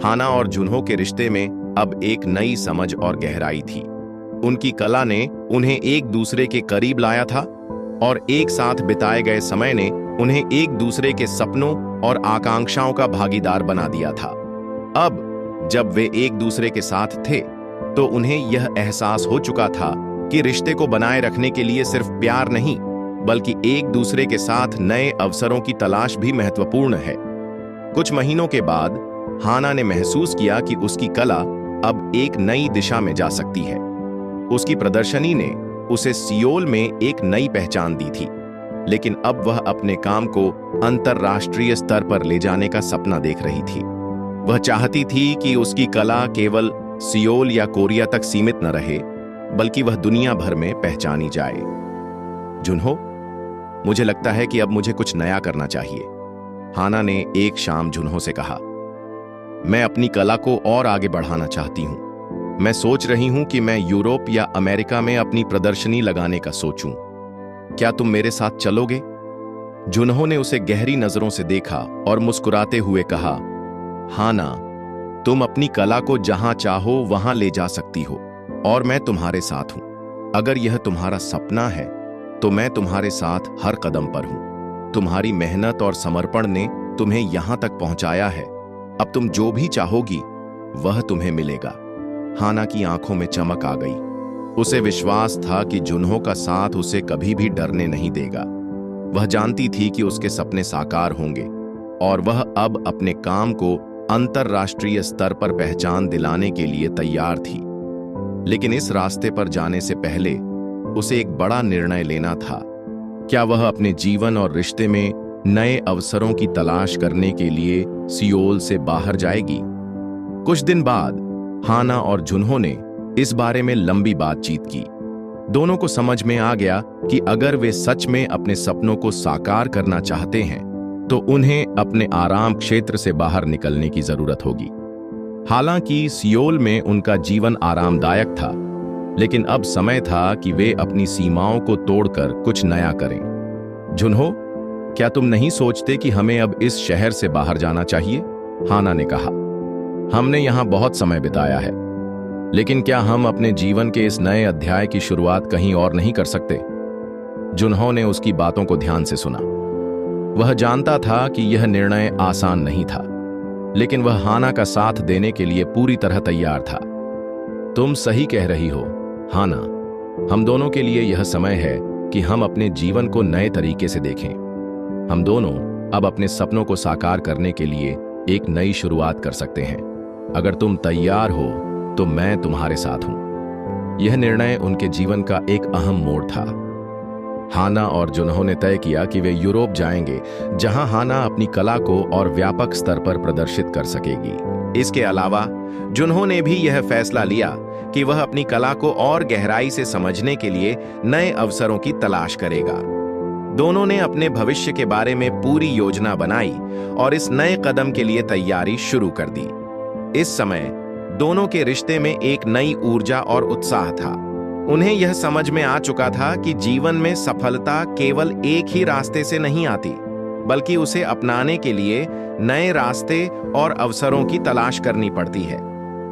हाना और जुन्हो के रिश्ते में अब एक नई समझ और गहराई थी। उनकी कला ने उन्हें एक दूसरे के करीब लाया था और एक साथ बिताए गए समय ने उन्हें एक दूसरे के सपनों और आकांक्षाओं का भागीदार बना दिया था। अब जब वे एक दूसरे के साथ थे तो उन्हें यह एहसास हो चुका था कि रिश्ते को बनाए रखने के लिए सिर्फ प्यार नहीं, बल्कि एक दूसरे के साथ नए अवसरों की तलाश भी महत्वपूर्ण है। कुछ महीनों के बाद हाना ने महसूस किया कि उसकी कला अब एक नई दिशा में जा सकती है। उसकी प्रदर्शनी ने उसे सियोल में एक नई पहचान दी थी, लेकिन अब वह अपने काम को अंतर्राष्ट्रीय स्तर पर ले जाने का सपना देख रही थी। वह चाहती थी कि उसकी कला केवल सियोल या कोरिया तक सीमित न रहे, बल्कि वह दुनिया भर में पहचानी जाए। जुन्हो, मुझे लगता है कि अब मुझे कुछ नया करना चाहिए, हाना ने एक शाम जुन्हो से कहा। मैं अपनी कला को और आगे बढ़ाना चाहती हूं। मैं सोच रही हूं कि मैं यूरोप या अमेरिका में अपनी प्रदर्शनी लगाने का सोचूं। क्या तुम मेरे साथ चलोगे? जुन्हो ने उसे गहरी नजरों से देखा और मुस्कुराते हुए कहा, हाना, तुम अपनी कला को जहां चाहो वहां ले जा सकती हो और मैं तुम्हारे साथ हूं। अगर यह तुम्हारा सपना है तो मैं तुम्हारे साथ हर कदम पर हूं। तुम्हारी मेहनत और समर्पण ने तुम्हें यहां तक पहुंचाया है। अब तुम जो भी चाहोगी वह तुम्हें मिलेगा। हाना की आंखों में चमक आ गई। उसे विश्वास था कि जुन्हो का साथ उसे कभी भी डरने नहीं देगा। वह जानती थी कि उसके सपने साकार होंगे और वह अब अपने काम को अंतर्राष्ट्रीय स्तर पर पहचान दिलाने के लिए तैयार थी। लेकिन इस रास्ते पर जाने से पहले उसे एक बड़ा निर्णय लेना था। क्या वह अपने जीवन और रिश्ते में नए अवसरों की तलाश करने के लिए सियोल से बाहर जाएगी? कुछ दिन बाद हाना और जुन्हो ने इस बारे में लंबी बातचीत की। दोनों को समझ में आ गया कि अगर वे सच में अपने सपनों को साकार करना चाहते हैं तो उन्हें अपने आराम क्षेत्र से बाहर निकलने की जरूरत होगी। हालांकि सियोल में उनका जीवन आरामदायक था, लेकिन अब समय था कि वे अपनी सीमाओं को तोड़कर कुछ नया करें। जुन्हो, क्या तुम नहीं सोचते कि हमें अब इस शहर से बाहर जाना चाहिए? हाना ने कहा। हमने यहां बहुत समय बिताया है, लेकिन क्या हम अपने जीवन के इस नए अध्याय की शुरुआत कहीं और नहीं कर सकते? जुन्हो ने उसकी बातों को ध्यान से सुना। वह जानता था कि यह निर्णय आसान नहीं था, लेकिन वह हाना का साथ देने के लिए पूरी तरह तैयार था। तुम सही कह रही हो, हाना। हम दोनों के लिए यह समय है कि हम अपने जीवन को नए तरीके से देखें। हम दोनों अब अपने सपनों को साकार करने के लिए एक नई शुरुआत कर सकते हैं। अगर तुम तैयार हो तो मैं तुम्हारे साथ हूं। यह निर्णय उनके जीवन का एक अहम मोड़ था। हाना और जुन्हो ने तय किया कि वे यूरोप जाएंगे, जहां हाना अपनी कला को और व्यापक स्तर पर प्रदर्शित कर सकेगी। इसके अलावा जुन्हो ने भी यह फैसला लिया कि वह अपनी कला को और गहराई से समझने के लिए नए अवसरों की तलाश करेगा। दोनों ने अपने भविष्य के बारे में पूरी योजना बनाई और इस नए कदम के लिए तैयारी शुरू कर दी। इस समय दोनों के रिश्ते में एक नई ऊर्जा और उत्साह था। उन्हें यह समझ में आ चुका था कि जीवन में सफलता केवल एक ही रास्ते से नहीं आती, बल्कि उसे अपनाने के लिए नए रास्ते और अवसरों की तलाश करनी पड़ती है।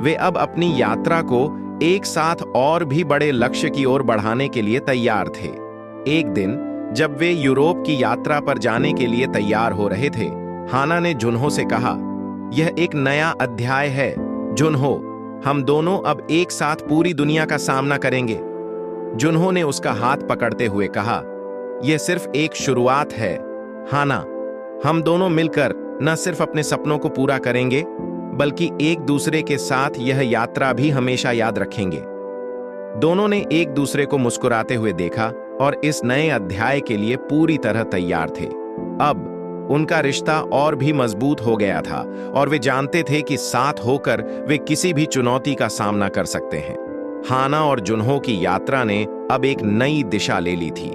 वे अब अपनी यात्रा को एक साथ और भी बड़े लक्ष्य की ओर बढ़ाने के लिए तैयार थे। एक दिन जब वे यूरोप की यात्रा पर जाने के लिए तैयार हो रहे थे, हाना ने जुन्हो से कहा, यह एक नया अध्याय है जुन्हो, हम दोनों अब एक साथ पूरी दुनिया का सामना करेंगे। जुन्हो ने उसका हाथ पकड़ते हुए कहा, यह सिर्फ एक शुरुआत है हाना। हम दोनों मिलकर न सिर्फ अपने सपनों को पूरा करेंगे, बल्कि एक दूसरे के साथ यह यात्रा भी हमेशा याद रखेंगे। दोनों ने एक दूसरे को मुस्कुराते हुए देखा और इस नए अध्याय के लिए पूरी तरह तैयार थे। अब उनका रिश्ता और भी मजबूत हो गया था और वे जानते थे कि साथ होकर वे किसी भी चुनौती का सामना कर सकते हैं। हाना और जुन्हो की यात्रा ने अब एक नई दिशा ले ली थी।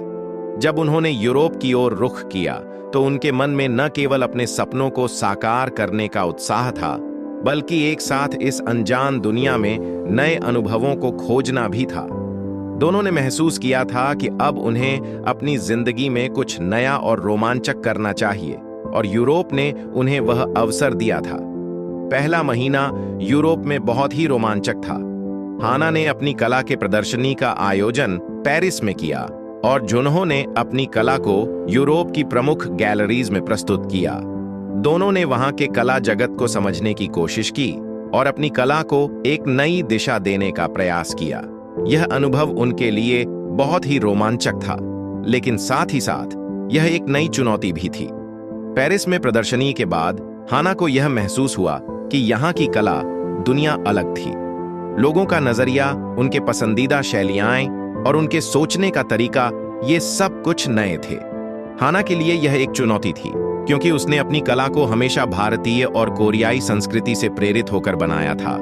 जब उन्होंने यूरोप की ओर रुख किया तो उनके मन में न केवल अपने सपनों को साकार करने का उत्साह था, बल्कि एक साथ इस अनजान दुनिया में नए अनुभवों को खोजना भी था। दोनों ने महसूस किया था कि अब उन्हें अपनी जिंदगी में कुछ नया और रोमांचक करना चाहिए और यूरोप ने उन्हें वह अवसर दिया था। पहला महीना यूरोप में बहुत ही रोमांचक था। हाना ने अपनी कला के प्रदर्शनी का आयोजन पेरिस में किया और जुन्हो ने अपनी कला को यूरोप की प्रमुख गैलरीज में प्रस्तुत किया। दोनों ने वहां के कला जगत को समझने की कोशिश की और अपनी कला को एक नई दिशा देने का प्रयास किया। यह अनुभव उनके लिए बहुत ही रोमांचक था, लेकिन साथ ही साथ यह एक नई चुनौती भी थी। पेरिस में प्रदर्शनी के बाद हाना को यह महसूस हुआ कि यहाँ की कला दुनिया अलग थी। लोगों का नजरिया, उनके पसंदीदा शैलियाँ और उनके सोचने का तरीका, ये सब कुछ नए थे। हाना के लिए यह एक चुनौती थी, क्योंकि उसने अपनी कला को हमेशा भारतीय और कोरियाई संस्कृति से प्रेरित होकर बनाया था।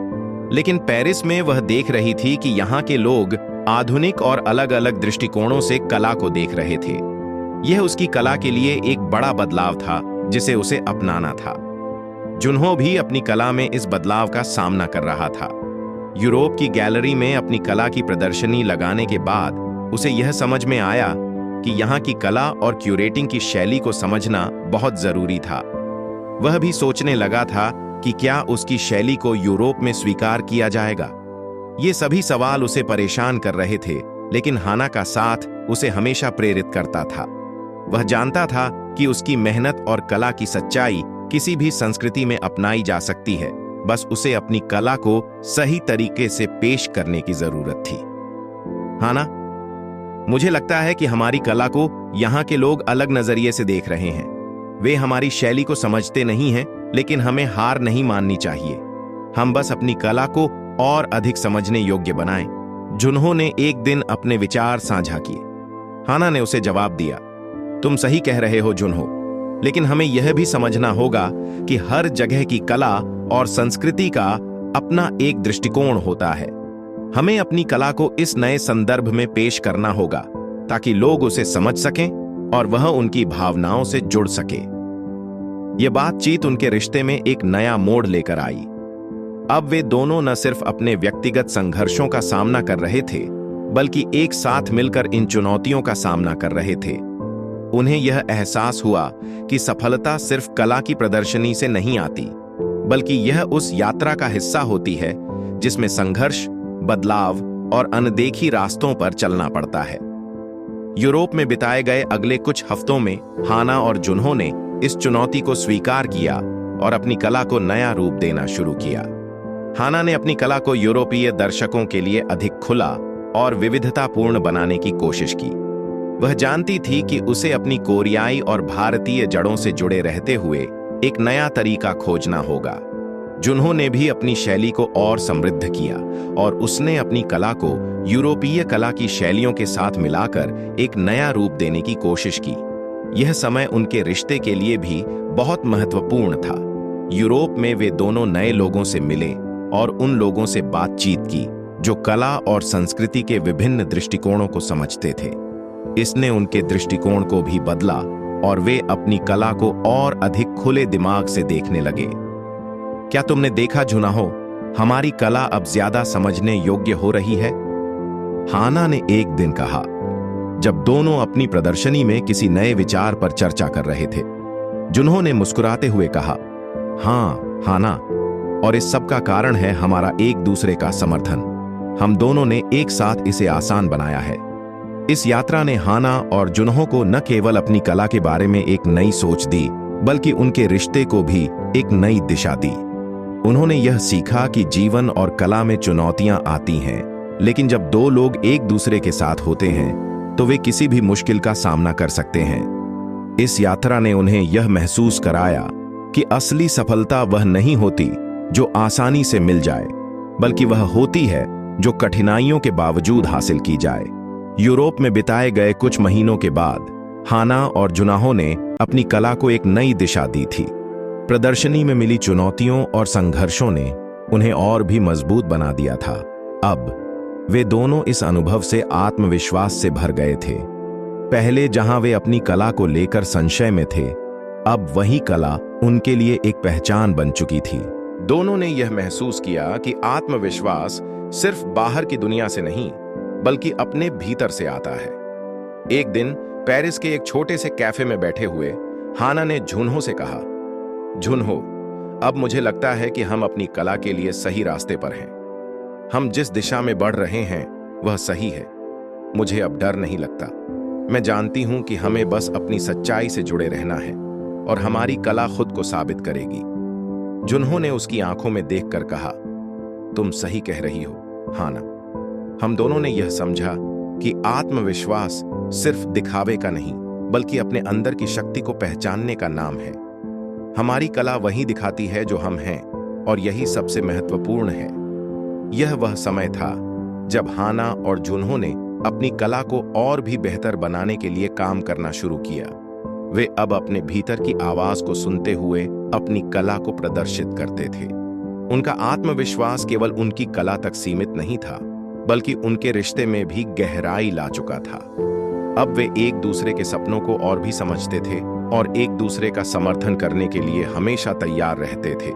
लेकिन पेरिस में वह देख रही थी कि यहाँ के लोग आधुनिक और अलग-अलग दृष्टिकोणों से कला को देख रहे थे। यह उसकी कला के लिए एक बड़ा बदलाव था, जिसे उसे अपनाना था। जुन्हो भी अपनी कला में इस बदलाव का सामना कर रहा था। यूरोप की गैलरी में अपनी कला की प्रदर्शनी लगाने के बाद उसे यह समझ में आया कि यहाँ की कला और क्यूरेटिंग की शैली को समझना बहुत जरूरी था। वह भी सोचने लगा था कि क्या उसकी शैली को यूरोप में स्वीकार किया जाएगा। ये सभी सवाल उसे परेशान कर रहे थे, लेकिन हाना का साथ उसे हमेशा प्रेरित करता था। वह जानता था कि उसकी मेहनत और कला की सच्चाई किसी भी संस्कृति में अपनाई जा सकती है, बस उसे अपनी कला को सही तरीके से पेश करने की जरूरत थी। हाना, मुझे लगता है कि हमारी कला को यहाँ के लोग अलग नजरिए से देख रहे हैं। वे हमारी शैली को समझते नहीं हैं, लेकिन हमें हार नहीं माननी चाहिए। हम बस अपनी कला को और अधिक समझने योग्य बनाएं। जुन्हो ने एक दिन अपने विचार साझा किए। हाना ने उसे जवाब दिया, तुम सही कह रहे हो जुन्हो, लेकिन हमें यह भी समझना होगा कि हर जगह की कला और संस्कृति का अपना एक दृष्टिकोण होता है। हमें अपनी कला को इस नए संदर्भ में पेश करना होगा ताकि लोग उसे समझ सकें और वह उनकी भावनाओं से जुड़ सके। यह बातचीत उनके रिश्ते में एक नया मोड़ लेकर आई। अब वे दोनों न सिर्फ अपने व्यक्तिगत संघर्षों का सामना कर रहे थे, बल्कि एक साथ मिलकर इन चुनौतियों का सामना कर रहे थे। उन्हें यह एहसास हुआ कि सफलता सिर्फ कला की प्रदर्शनी से नहीं आती, बल्कि यह उस यात्रा का हिस्सा होती है जिसमें संघर्ष, बदलाव और अनदेखी रास्तों पर चलना पड़ता है। यूरोप में बिताए गए अगले कुछ हफ्तों में हाना और जुन्हो ने इस चुनौती को स्वीकार किया और अपनी कला को नया रूप देना शुरू किया। हाना ने अपनी कला को यूरोपीय दर्शकों के लिए अधिक खुला और विविधतापूर्ण बनाने की कोशिश की। वह जानती थी कि उसे अपनी कोरियाई और भारतीय जड़ों से जुड़े रहते हुए एक नया तरीका खोजना होगा। जुन्हो ने भी अपनी शैली को और समृद्ध किया और उसने अपनी कला को यूरोपीय कला की शैलियों के साथ मिलाकर एक नया रूप देने की कोशिश की। यह समय उनके रिश्ते के लिए भी बहुत महत्वपूर्ण था। यूरोप में वे दोनों नए लोगों से मिले और उन लोगों से बातचीत की जो कला और संस्कृति के विभिन्न दृष्टिकोणों को समझते थे। इसने उनके दृष्टिकोण को भी बदला और वे अपनी कला को और अधिक खुले दिमाग से देखने लगे। क्या तुमने देखा जुन्हो, हमारी कला अब ज्यादा समझने योग्य हो रही है? हाना ने एक दिन कहा, जब दोनों अपनी प्रदर्शनी में किसी नए विचार पर चर्चा कर रहे थे। जुन्हो ने मुस्कुराते हुए कहा, हाँ हाना, और इस सब का कारण है हमारा एक दूसरे का समर्थन। हम दोनों ने एक साथ इसे आसान बनाया है। इस यात्रा ने हाना और जुन्हो को न केवल अपनी कला के बारे में एक नई सोच दी, बल्कि उनके रिश्ते को भी एक नई दिशा दी। उन्होंने यह सीखा कि जीवन और कला में चुनौतियां आती हैं, लेकिन जब दो लोग एक दूसरे के साथ होते हैं तो वे किसी भी मुश्किल का सामना कर सकते हैं। इस यात्रा ने उन्हें यह महसूस कराया कि असली सफलता वह नहीं होती जो आसानी से मिल जाए, बल्कि वह होती है जो कठिनाइयों के बावजूद हासिल की जाए। यूरोप में बिताए गए कुछ महीनों के बाद हाना और जुन्हो ने अपनी कला को एक नई दिशा दी थी। प्रदर्शनी में मिली चुनौतियों और संघर्षों ने उन्हें और भी मजबूत बना दिया था। अब वे दोनों इस अनुभव से आत्मविश्वास से भर गए थे। पहले जहां वे अपनी कला को लेकर संशय में थे, अब वही कला उनके लिए एक पहचान बन चुकी थी। दोनों ने यह महसूस किया कि आत्मविश्वास सिर्फ बाहर की दुनिया से नहीं, बल्कि अपने भीतर से आता है। एक दिन पेरिस के एक छोटे से कैफे में बैठे हुए हाना ने जुन्हो से कहा, जुन्हो, अब मुझे लगता है कि हम अपनी कला के लिए सही रास्ते पर हैं। हम जिस दिशा में बढ़ रहे हैं वह सही है। मुझे अब डर नहीं लगता। मैं जानती हूं कि हमें बस अपनी सच्चाई से जुड़े रहना है और हमारी कला खुद को साबित करेगी। जुन्हो ने उसकी आंखों में देखकर कहा, तुम सही कह रही हो हाना। हम दोनों ने यह समझा कि आत्मविश्वास सिर्फ दिखावे का नहीं बल्कि अपने अंदर की शक्ति को पहचानने का नाम है। हमारी कला वही दिखाती है जो हम हैं और यही सबसे महत्वपूर्ण है। यह वह समय था जब हाना और जुन्हो ने अपनी कला को और भी बेहतर बनाने के लिए काम करना शुरू किया। वे अब अपने भीतर की आवाज को सुनते हुए अपनी कला को प्रदर्शित करते थे। उनका आत्मविश्वास केवल उनकी कला तक सीमित नहीं था बल्कि उनके रिश्ते में भी गहराई ला चुका था। अब वे एक दूसरे के सपनों को और भी समझते थे और एक दूसरे का समर्थन करने के लिए हमेशा तैयार रहते थे।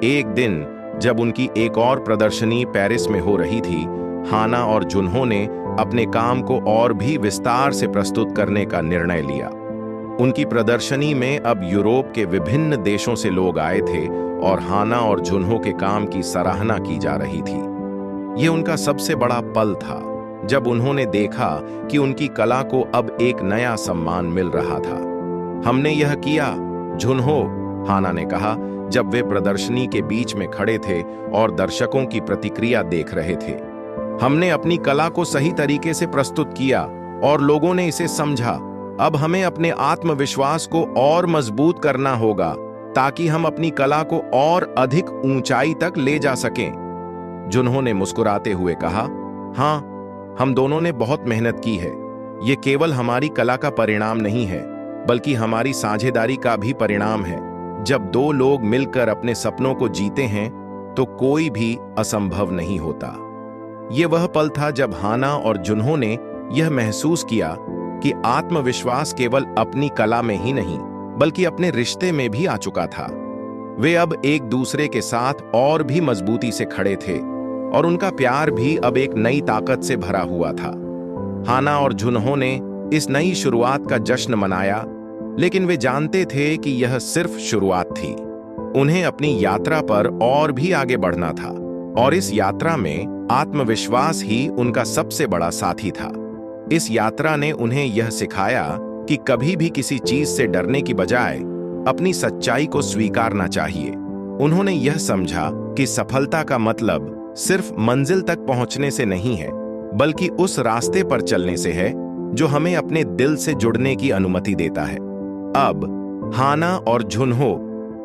एक दिन जब उनकी एक और प्रदर्शनी पेरिस में हो रही थी, हाना और जुन्हो ने अपने काम को और भी विस्तार से प्रस्तुत करने का निर्णय लिया। उनकी प्रदर्शनी में अब यूरोप के विभिन्न देशों से लोग आए थे और हाना और जुन्हो के काम की सराहना की जा रही थी। यह उनका सबसे बड़ा पल था जब उन्होंने देखा कि उनकी कला को अब एक नया सम्मान मिल रहा था। हमने यह किया, जुन्हो, हाना ने कहा जब वे प्रदर्शनी के बीच में खड़े थे और दर्शकों की प्रतिक्रिया देख रहे थे। हमने अपनी कला को सही तरीके से प्रस्तुत किया और लोगों ने इसे समझा। अब हमें अपने आत्मविश्वास को और मजबूत करना होगा ताकि हम अपनी कला को और अधिक ऊंचाई तक ले जा सकें। जुन्हो ने मुस्कुराते हुए कहा, हाँ, हम दोनों ने बहुत मेहनत की है। ये केवल हमारी कला का परिणाम नहीं है बल्कि हमारी साझेदारी का भी परिणाम है। जब दो लोग मिलकर अपने सपनों को जीते हैं तो कोई भी असंभव नहीं होता। ये वह पल था जब हाना और जुन्हो ने यह महसूस किया कि आत्मविश्वास केवल अपनी कला में ही नहीं बल्कि अपने रिश्ते में भी आ चुका था। वे अब एक दूसरे के साथ और भी मजबूती से खड़े थे और उनका प्यार भी अब एक नई ताकत से भरा हुआ था। हाना और जुन्हो ने इस नई शुरुआत का जश्न मनाया, लेकिन वे जानते थे कि यह सिर्फ शुरुआत थी। उन्हें अपनी यात्रा पर और भी आगे बढ़ना था और इस यात्रा में आत्मविश्वास ही उनका सबसे बड़ा साथी था। इस यात्रा ने उन्हें यह सिखाया कि कभी भी किसी चीज से डरने की बजाय अपनी सच्चाई को स्वीकारना चाहिए। उन्होंने यह समझा कि सफलता का मतलब सिर्फ मंजिल तक पहुंचने से नहीं है बल्कि उस रास्ते पर चलने से है जो हमें अपने दिल से जुड़ने की अनुमति देता है। अब हाना और जुन्हो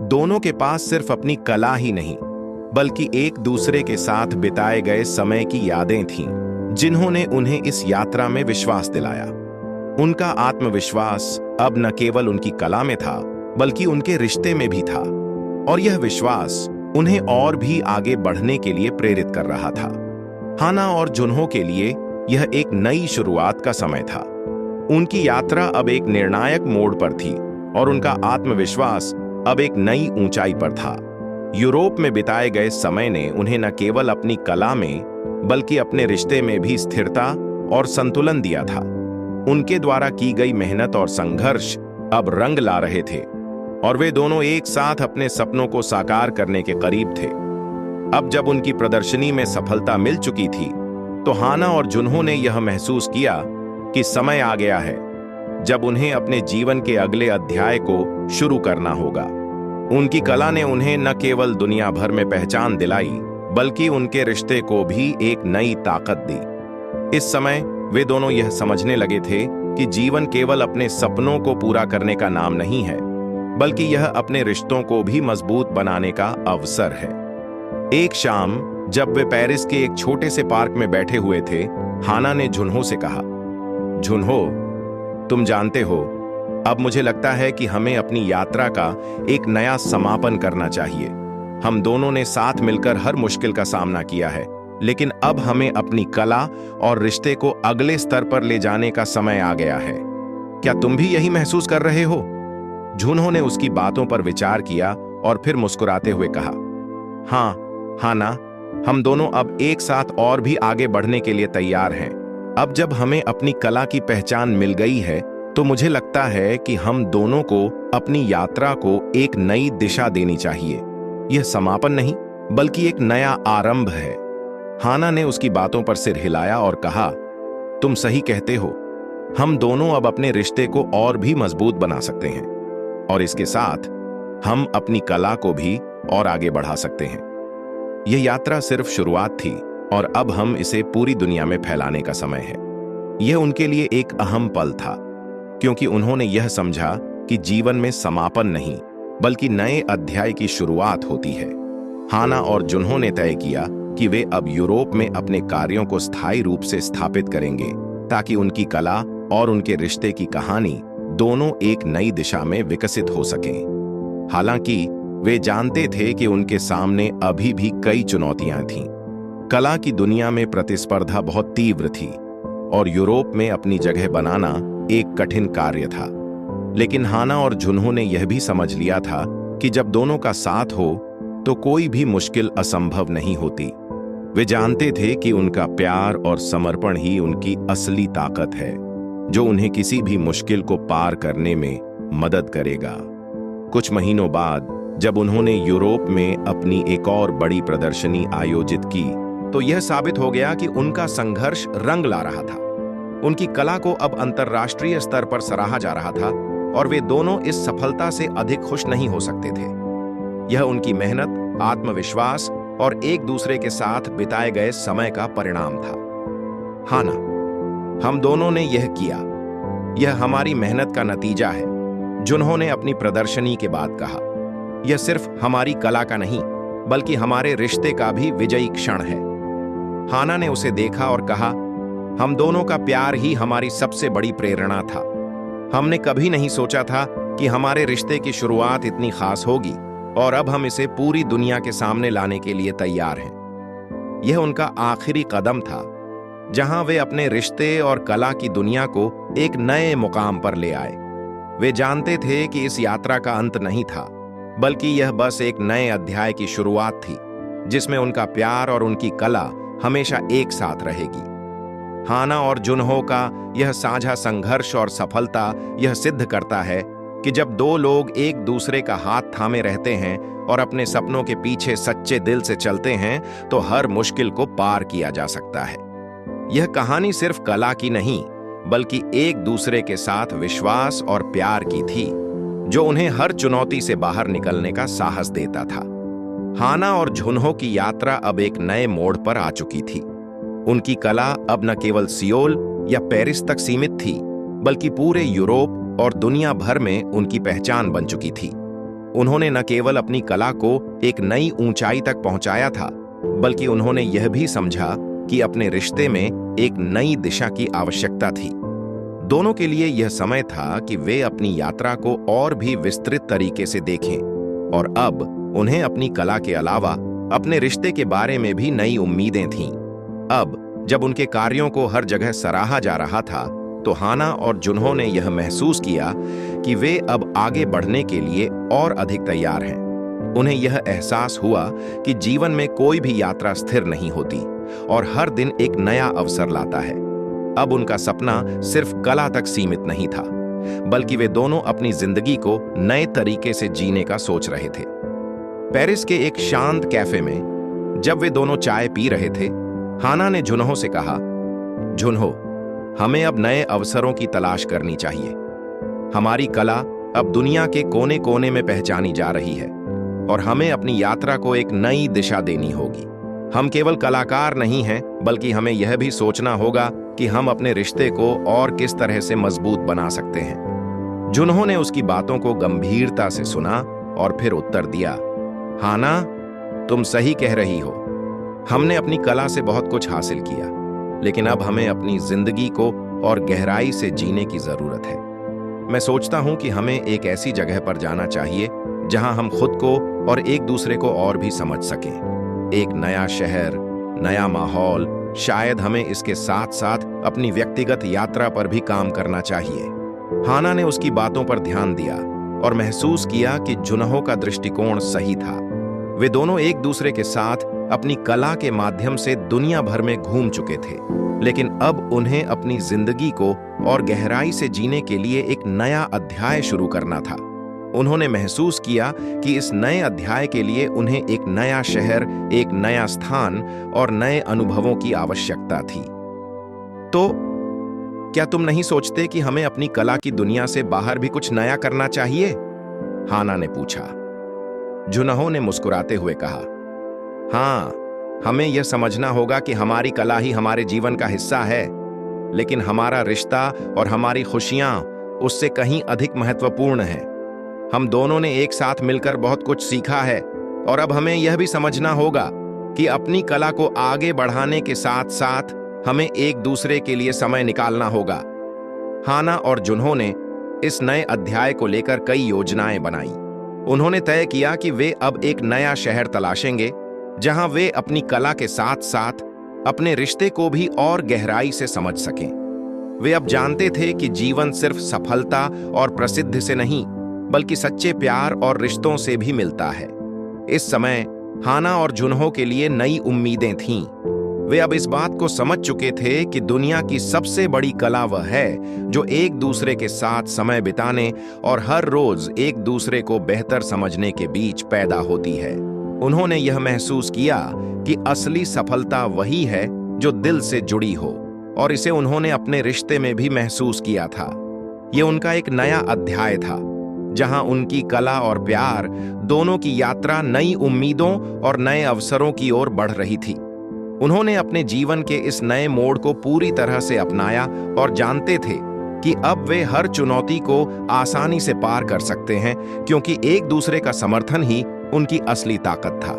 दोनों के पास सिर्फ अपनी कला ही नहीं बल्कि एक दूसरे के साथ बिताए गए समय की यादें थीं, जिन्होंने उन्हें इस यात्रा में विश्वास दिलाया। उनका आत्मविश्वास अब न केवल उनकी कला में था बल्कि उनके रिश्ते में भी था और यह विश्वास उन्हें और भी आगे बढ़ने के लिए प्रेरित कर रहा था। हाना और जुन्हो के लिए यह एक नई शुरुआत का समय था। उनकी यात्रा अब एक निर्णायक मोड़ पर थी और उनका आत्मविश्वास अब एक नई ऊंचाई पर था। यूरोप में बिताए गए समय ने उन्हें न केवल अपनी कला में बल्कि अपने रिश्ते में भी स्थिरता और संतुलन दिया था। उनके द्वारा की गई मेहनत और संघर्ष अब रंग ला रहे थे और वे दोनों एक साथ अपने सपनों को साकार करने के करीब थे। अब जब उनकी प्रदर्शनी में सफलता मिल चुकी थी तो हाना और जुन्हो ने यह महसूस किया कि समय आ गया है जब उन्हें अपने जीवन के अगले अध्याय को शुरू करना होगा। उनकी कला ने उन्हें न केवल दुनिया भर में पहचान दिलाई बल्कि उनके रिश्ते को भी एक नई ताकत दी। इस समय वे दोनों यह समझने लगे थे कि जीवन केवल अपने सपनों को पूरा करने का नाम नहीं है बल्कि यह अपने रिश्तों को भी मजबूत बनाने का अवसर है। एक शाम जब वे पेरिस के एक छोटे से पार्क में बैठे हुए थे, हाना ने जुन्हो से कहा, जुन्हो, तुम जानते हो, अब मुझे लगता है कि हमें अपनी यात्रा का एक नया समापन करना चाहिए। हम दोनों ने साथ मिलकर हर मुश्किल का सामना किया है, लेकिन अब हमें अपनी कला और रिश्ते को अगले स्तर पर ले जाने का समय आ गया है। क्या तुम भी यही महसूस कर रहे हो? जुन्हो ने उसकी बातों पर विचार किया और फिर मुस्कुराते हुए कहा, हाँ हाना, हम दोनों अब एक साथ और भी आगे बढ़ने के लिए तैयार हैं। अब जब हमें अपनी कला की पहचान मिल गई है तो मुझे लगता है कि हम दोनों को अपनी यात्रा को एक नई दिशा देनी चाहिए। यह समापन नहीं, बल्कि एक नया आरंभ है। हाना ने उसकी बातों पर सिर हिलाया और कहा, तुम सही कहते हो। हम दोनों अब अपने रिश्ते को और भी मजबूत बना सकते हैं, और इसके साथ हम अपनी कला को भी और आगे बढ़ा सकते हैं। यह यात्रा सिर्फ शुरुआत थी, और अब हम इसे पूरी दुनिया में फैलाने का समय है। यह उनके लिए एक अहम पल था, क्योंकि उन्होंने यह समझा कि जीवन में समापन नहीं, बल्कि नए अध्याय की शुरुआत होती है। हाना और जुन्हो ने तय किया कि वे अब यूरोप में अपने कार्यों को स्थायी रूप से स्थापित करेंगे, ताकि उनकी कला और उनके रिश्ते की कहानी दोनों एक नई दिशा में विकसित हो सकें। हालांकि वे जानते थे कि उनके सामने अभी भी कई चुनौतियां थीं। कला की दुनिया में प्रतिस्पर्धा बहुत तीव्र थी, और यूरोप में अपनी जगह बनाना एक कठिन कार्य था। लेकिन हाना और जुन्हो ने यह भी समझ लिया था कि जब दोनों का साथ हो तो कोई भी मुश्किल असंभव नहीं होती। वे जानते थे कि उनका प्यार और समर्पण ही उनकी असली ताकत है, जो उन्हें किसी भी मुश्किल को पार करने में मदद करेगा। कुछ महीनों बाद जब उन्होंने यूरोप में अपनी एक और बड़ी प्रदर्शनी आयोजित की, तो यह साबित हो गया कि उनका संघर्ष रंग ला रहा था। उनकी कला को अब अंतर्राष्ट्रीय स्तर पर सराहा जा रहा था, और वे दोनों इस सफलता से अधिक खुश नहीं हो सकते थे। यह उनकी मेहनत, आत्मविश्वास और एक दूसरे के साथ बिताए गए समय का परिणाम था। हाना, हम दोनों ने यह किया। यह हमारी मेहनत का नतीजा है, जिन्होंने अपनी प्रदर्शनी के बाद कहा। यह सिर्फ हमारी कला का नहीं, बल्कि हमारे रिश्ते का भी विजयी क्षण है। हाना ने उसे देखा और कहा, हम दोनों का प्यार ही हमारी सबसे बड़ी प्रेरणा था। हमने कभी नहीं सोचा था कि हमारे रिश्ते की शुरुआत इतनी खास होगी, और अब हम इसे पूरी दुनिया के सामने लाने के लिए तैयार हैं। यह उनका आखिरी कदम था, जहां वे अपने रिश्ते और कला की दुनिया को एक नए मुकाम पर ले आए। वे जानते थे कि इस यात्रा का अंत नहीं था, बल्कि यह बस एक नए अध्याय की शुरुआत थी, जिसमें उनका प्यार और उनकी कला हमेशा एक साथ रहेगी। हाना और जुन्हो का यह साझा संघर्ष और सफलता यह सिद्ध करता है कि जब दो लोग एक दूसरे का हाथ थामे रहते हैं और अपने सपनों के पीछे सच्चे दिल से चलते हैं, तो हर मुश्किल को पार किया जा सकता है। यह कहानी सिर्फ कला की नहीं, बल्कि एक दूसरे के साथ विश्वास और प्यार की थी, जो उन्हें हर चुनौती से बाहर निकलने का साहस देता था। हाना और जुन्हो की यात्रा अब एक नए मोड़ पर आ चुकी थी। उनकी कला अब न केवल सियोल या पेरिस तक सीमित थी, बल्कि पूरे यूरोप और दुनिया भर में उनकी पहचान बन चुकी थी। उन्होंने न केवल अपनी कला को एक नई ऊंचाई तक पहुंचाया था, बल्कि उन्होंने यह भी समझा कि अपने रिश्ते में एक नई दिशा की आवश्यकता थी। दोनों के लिए यह समय था कि वे अपनी यात्रा को और भी विस्तृत तरीके से देखें, और अब उन्हें अपनी कला के अलावा अपने रिश्ते के बारे में भी नई उम्मीदें थीं। अब जब उनके कार्यों को हर जगह सराहा जा रहा था, तो हाना और जुन्हो ने यह महसूस किया कि वे अब आगे बढ़ने के लिए और अधिक तैयार हैं। उन्हें यह एहसास हुआ कि जीवन में कोई भी यात्रा स्थिर नहीं होती, और हर दिन एक नया अवसर लाता है। अब उनका सपना सिर्फ कला तक सीमित नहीं था, बल्कि वे दोनों अपनी जिंदगी को नए तरीके से जीने का सोच रहे थे। पेरिस के एक शांत कैफे में जब वे दोनों चाय पी रहे थे, हाना ने जुन्हो से कहा, जुन्हो, हमें अब नए अवसरों की तलाश करनी चाहिए। हमारी कला अब दुनिया के कोने कोने में पहचानी जा रही है, और हमें अपनी यात्रा को एक नई दिशा देनी होगी। हम केवल कलाकार नहीं हैं, बल्कि हमें यह भी सोचना होगा कि हम अपने रिश्ते को और किस तरह से मजबूत बना सकते हैं। जुन्हो ने उसकी बातों को गंभीरता से सुना और फिर उत्तर दिया, हाना, तुम सही कह रही हो। हमने अपनी कला से बहुत कुछ हासिल किया, लेकिन अब हमें अपनी जिंदगी को और गहराई से जीने की जरूरत है। मैं सोचता हूं कि हमें एक ऐसी जगह पर जाना चाहिए जहां हम खुद को और एक दूसरे को और भी समझ सकें। एक नया शहर, नया माहौल, शायद हमें इसके साथ साथ अपनी व्यक्तिगत यात्रा पर भी काम करना चाहिए। हाना ने उसकी बातों पर ध्यान दिया और महसूस किया कि जुन्हो का दृष्टिकोण सही था। वे दोनों एक दूसरे के साथ अपनी कला के माध्यम से दुनिया भर में घूम चुके थे, लेकिन अब उन्हें अपनी जिंदगी को और गहराई से जीने के लिए एक नया अध्याय शुरू करना था। उन्होंने महसूस किया कि इस नए अध्याय के लिए उन्हें एक नया शहर, एक नया स्थान और नए अनुभवों की आवश्यकता थी। तो क्या तुम नहीं सोचते कि हमें अपनी कला की दुनिया से बाहर भी कुछ नया करना चाहिए? हाना ने पूछा। जुनहो ने मुस्कुराते हुए कहा, हाँ, हमें यह समझना होगा कि हमारी कला ही हमारे जीवन का हिस्सा है, लेकिन हमारा रिश्ता और हमारी खुशियां उससे कहीं अधिक महत्वपूर्ण है। हम दोनों ने एक साथ मिलकर बहुत कुछ सीखा है और अब हमें यह भी समझना होगा कि अपनी कला को आगे बढ़ाने के साथ साथ हमें एक दूसरे के लिए समय निकालना होगा। हाना और जुनहो ने इस नए अध्याय को लेकर कई योजनाएं बनाई। उन्होंने तय किया कि वे अब एक नया शहर तलाशेंगे जहां वे अपनी कला के साथ साथ अपने रिश्ते को भी और गहराई से समझ सकें। वे अब जानते थे कि जीवन सिर्फ सफलता और प्रसिद्धि से नहीं, बल्कि सच्चे प्यार और रिश्तों से भी मिलता है। इस समय हाना और जुनहो के लिए नई उम्मीदें थीं। वे अब इस बात को समझ चुके थे कि दुनिया की सबसे बड़ी कला वह है जो एक दूसरे के साथ समय बिताने और हर रोज एक दूसरे को बेहतर समझने के बीच पैदा होती है। उन्होंने यह महसूस किया कि असली सफलता वही है जो दिल से जुड़ी हो, और इसे उन्होंने अपने रिश्ते में भी महसूस किया था। यह उनका एक नया अध्याय था जहां उनकी कला और प्यार दोनों की यात्रा नई उम्मीदों और नए अवसरों की ओर बढ़ रही थी। उन्होंने अपने जीवन के इस नए मोड़ को पूरी तरह से अपनाया और जानते थे कि अब वे हर चुनौती को आसानी से पार कर सकते हैं, क्योंकि एक दूसरे का समर्थन ही उनकी असली ताकत था।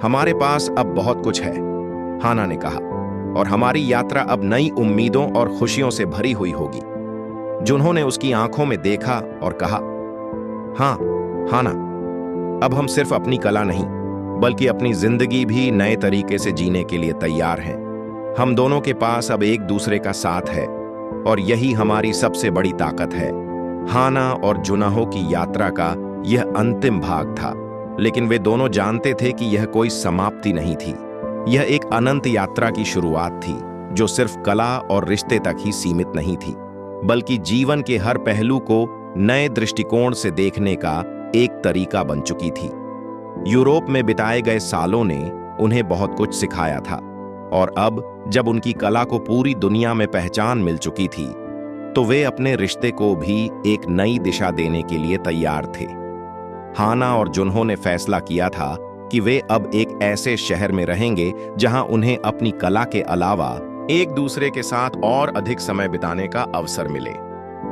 हमारे पास अब बहुत कुछ है, हाना ने कहा, और हमारी यात्रा अब नई उम्मीदों और खुशियों से भरी हुई होगी। जुनहो उसकी आंखों में देखा और कहा, हाँ हाना, अब हम सिर्फ अपनी कला नहीं बल्कि अपनी जिंदगी भी नए तरीके से जीने के लिए तैयार हैं। हम दोनों के पास अब एक दूसरे का साथ है और यही हमारी सबसे बड़ी ताकत है। हाना और जुनहो की यात्रा का यह अंतिम भाग था, लेकिन वे दोनों जानते थे कि यह कोई समाप्ति नहीं थी। यह एक अनंत यात्रा की शुरुआत थी जो सिर्फ कला और रिश्ते तक ही सीमित नहीं थी, बल्कि जीवन के हर पहलू को नए दृष्टिकोण से देखने का एक तरीका बन चुकी थी। यूरोप में बिताए गए सालों ने उन्हें बहुत कुछ सिखाया था, और अब जब उनकी कला को पूरी दुनिया में पहचान मिल चुकी थी, तो वे अपने रिश्ते को भी एक नई दिशा देने के लिए तैयार थे। हाना और जुनहो ने फैसला किया था कि वे अब एक ऐसे शहर में रहेंगे जहां उन्हें अपनी कला के अलावा एक दूसरे के साथ और अधिक समय बिताने का अवसर मिले।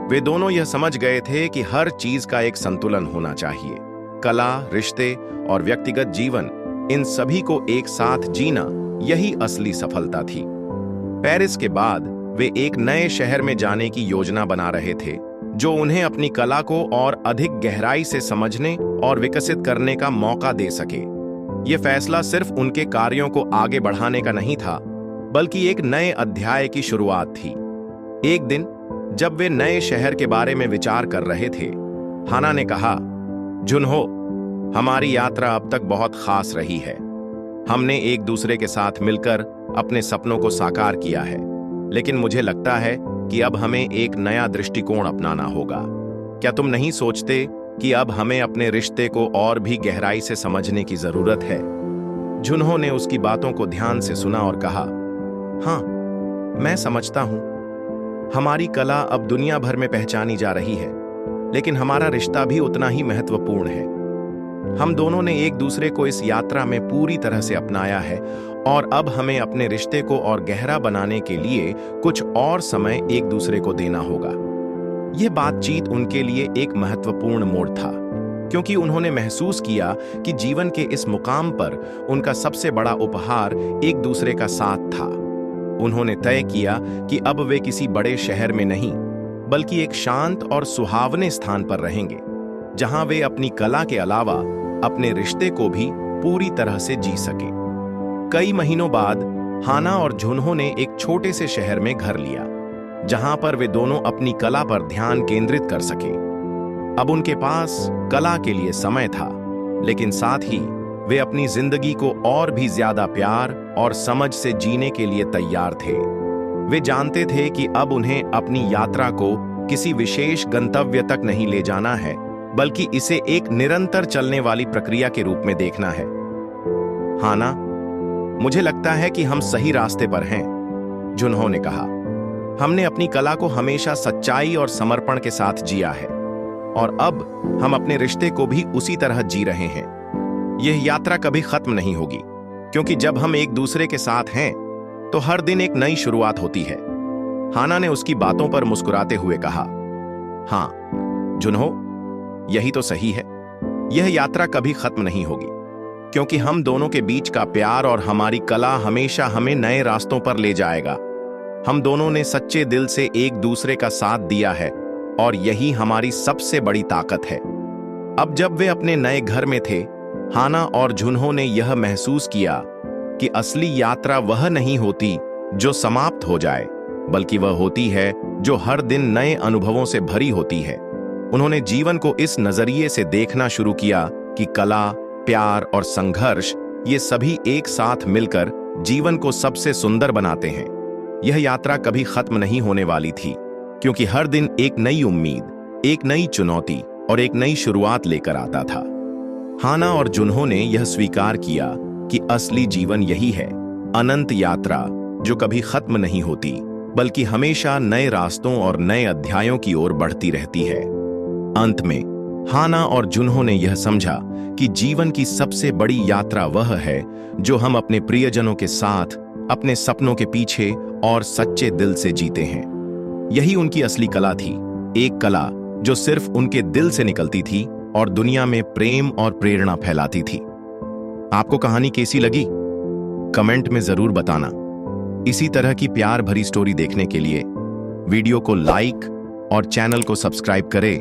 वे दोनों यह समझ गए थे कि हर चीज का एक संतुलन होना चाहिए। कला, रिश्ते और व्यक्तिगत जीवन, इन सभी को एक साथ जीना यही असली सफलता थी। पेरिस के बाद वे एक नए शहर में जाने की योजना बना रहे थे जो उन्हें अपनी कला को और अधिक गहराई से समझने और विकसित करने का मौका दे सके। यह फैसला सिर्फ उनके कार्यों को आगे बढ़ाने का नहीं था, बल्कि एक नए अध्याय की शुरुआत थी। एक दिन जब वे नए शहर के बारे में विचार कर रहे थे, हाना ने कहा, जुनहो, हमारी यात्रा अब तक बहुत खास रही है। हमने एक दूसरे के साथ मिलकर अपने सपनों को साकार किया है, लेकिन मुझे लगता है कि अब हमें एक नया दृष्टिकोण अपनाना होगा। क्या तुम नहीं सोचते कि अब हमें अपने रिश्ते को और भी गहराई से समझने की जरूरत है? जुनहो ने उसकी बातों को ध्यान से सुना और कहा, हाँ, मैं समझता हूं। हमारी कला अब दुनिया भर में पहचानी जा रही है, लेकिन हमारा रिश्ता भी उतना ही महत्वपूर्ण है। हम दोनों ने एक दूसरे को इस यात्रा में पूरी तरह से अपनाया है, और अब हमें अपने रिश्ते को और गहरा बनाने के लिए कुछ और समय एक दूसरे को देना होगा। यह बातचीत उनके लिए एक महत्वपूर्ण मोड़ था, क्योंकि उन्होंने महसूस किया कि जीवन के इस मुकाम पर उनका सबसे बड़ा उपहार एक दूसरे का साथ था। उन्होंने तय किया कि अब वे किसी बड़े शहर में नहीं, बल्कि एक शांत और सुहावने स्थान पर रहेंगे, जहां वे अपनी कला के अलावा अपने रिश्ते को भी पूरी तरह से जी सके। कई महीनों बाद हाना और जुनहो ने एक छोटे से शहर में घर लिया, जहां पर वे दोनों अपनी कला पर ध्यान केंद्रित कर सके। अब उनके पास कला के लिए समय था, लेकिन साथ ही वे अपनी जिंदगी को और भी ज्यादा प्यार और समझ से जीने के लिए तैयार थे। वे जानते थे कि अब उन्हें अपनी यात्रा को किसी विशेष गंतव्य तक नहीं ले जाना है, बल्कि इसे एक निरंतर चलने वाली प्रक्रिया के रूप में देखना है। हाँ ना, मुझे लगता है कि हम सही रास्ते पर हैं, जुन्हो ने कहा। हमने अपनी कला को हमेशा सच्चाई और समर्पण के साथ जिया है, और अब हम अपने रिश्ते को भी उसी तरह जी रहे हैं। यह यात्रा कभी खत्म नहीं होगी, क्योंकि जब हम एक दूसरे के साथ हैं तो हर दिन एक नई शुरुआत होती है। हाना ने उसकी बातों पर मुस्कुराते हुए कहा, हाँ जुन्हो, यही तो सही है। यह यात्रा कभी खत्म नहीं होगी, क्योंकि हम दोनों के बीच का प्यार और हमारी कला हमेशा हमें नए रास्तों पर ले जाएगा। हम दोनों ने सच्चे दिल से एक दूसरे का साथ दिया है, और यही हमारी सबसे बड़ी ताकत है। अब जब वे अपने नए घर में थे, हाना और जुन्हो ने यह महसूस किया कि असली यात्रा वह नहीं होती जो समाप्त हो जाए, बल्कि वह होती है जो हर दिन नए अनुभवों से भरी होती है। उन्होंने जीवन को इस नजरिए से देखना शुरू किया कि कला, प्यार और संघर्ष, ये सभी एक साथ मिलकर जीवन को सबसे सुंदर बनाते हैं। यह यात्रा कभी खत्म नहीं होने वाली थी, क्योंकि हर दिन एक नई उम्मीद, एक नई चुनौती और एक नई शुरुआत लेकर आता था। हाना और जुन्हो ने यह स्वीकार किया कि असली जीवन यही है, अनंत यात्रा जो कभी खत्म नहीं होती, बल्कि हमेशा नए रास्तों और नए अध्यायों की ओर बढ़ती रहती है। अंत में हाना और जुन्हो ने यह समझा कि जीवन की सबसे बड़ी यात्रा वह है जो हम अपने प्रियजनों के साथ, अपने सपनों के पीछे और सच्चे दिल से जीते हैं। यही उनकी असली कला थी, एक कला जो सिर्फ उनके दिल से निकलती थी और दुनिया में प्रेम और प्रेरणा फैलाती थी। आपको कहानी कैसी लगी? कमेंट में जरूर बताना। इसी तरह की प्यार भरी स्टोरी देखने के लिए वीडियो को लाइक और चैनल को सब्सक्राइब करें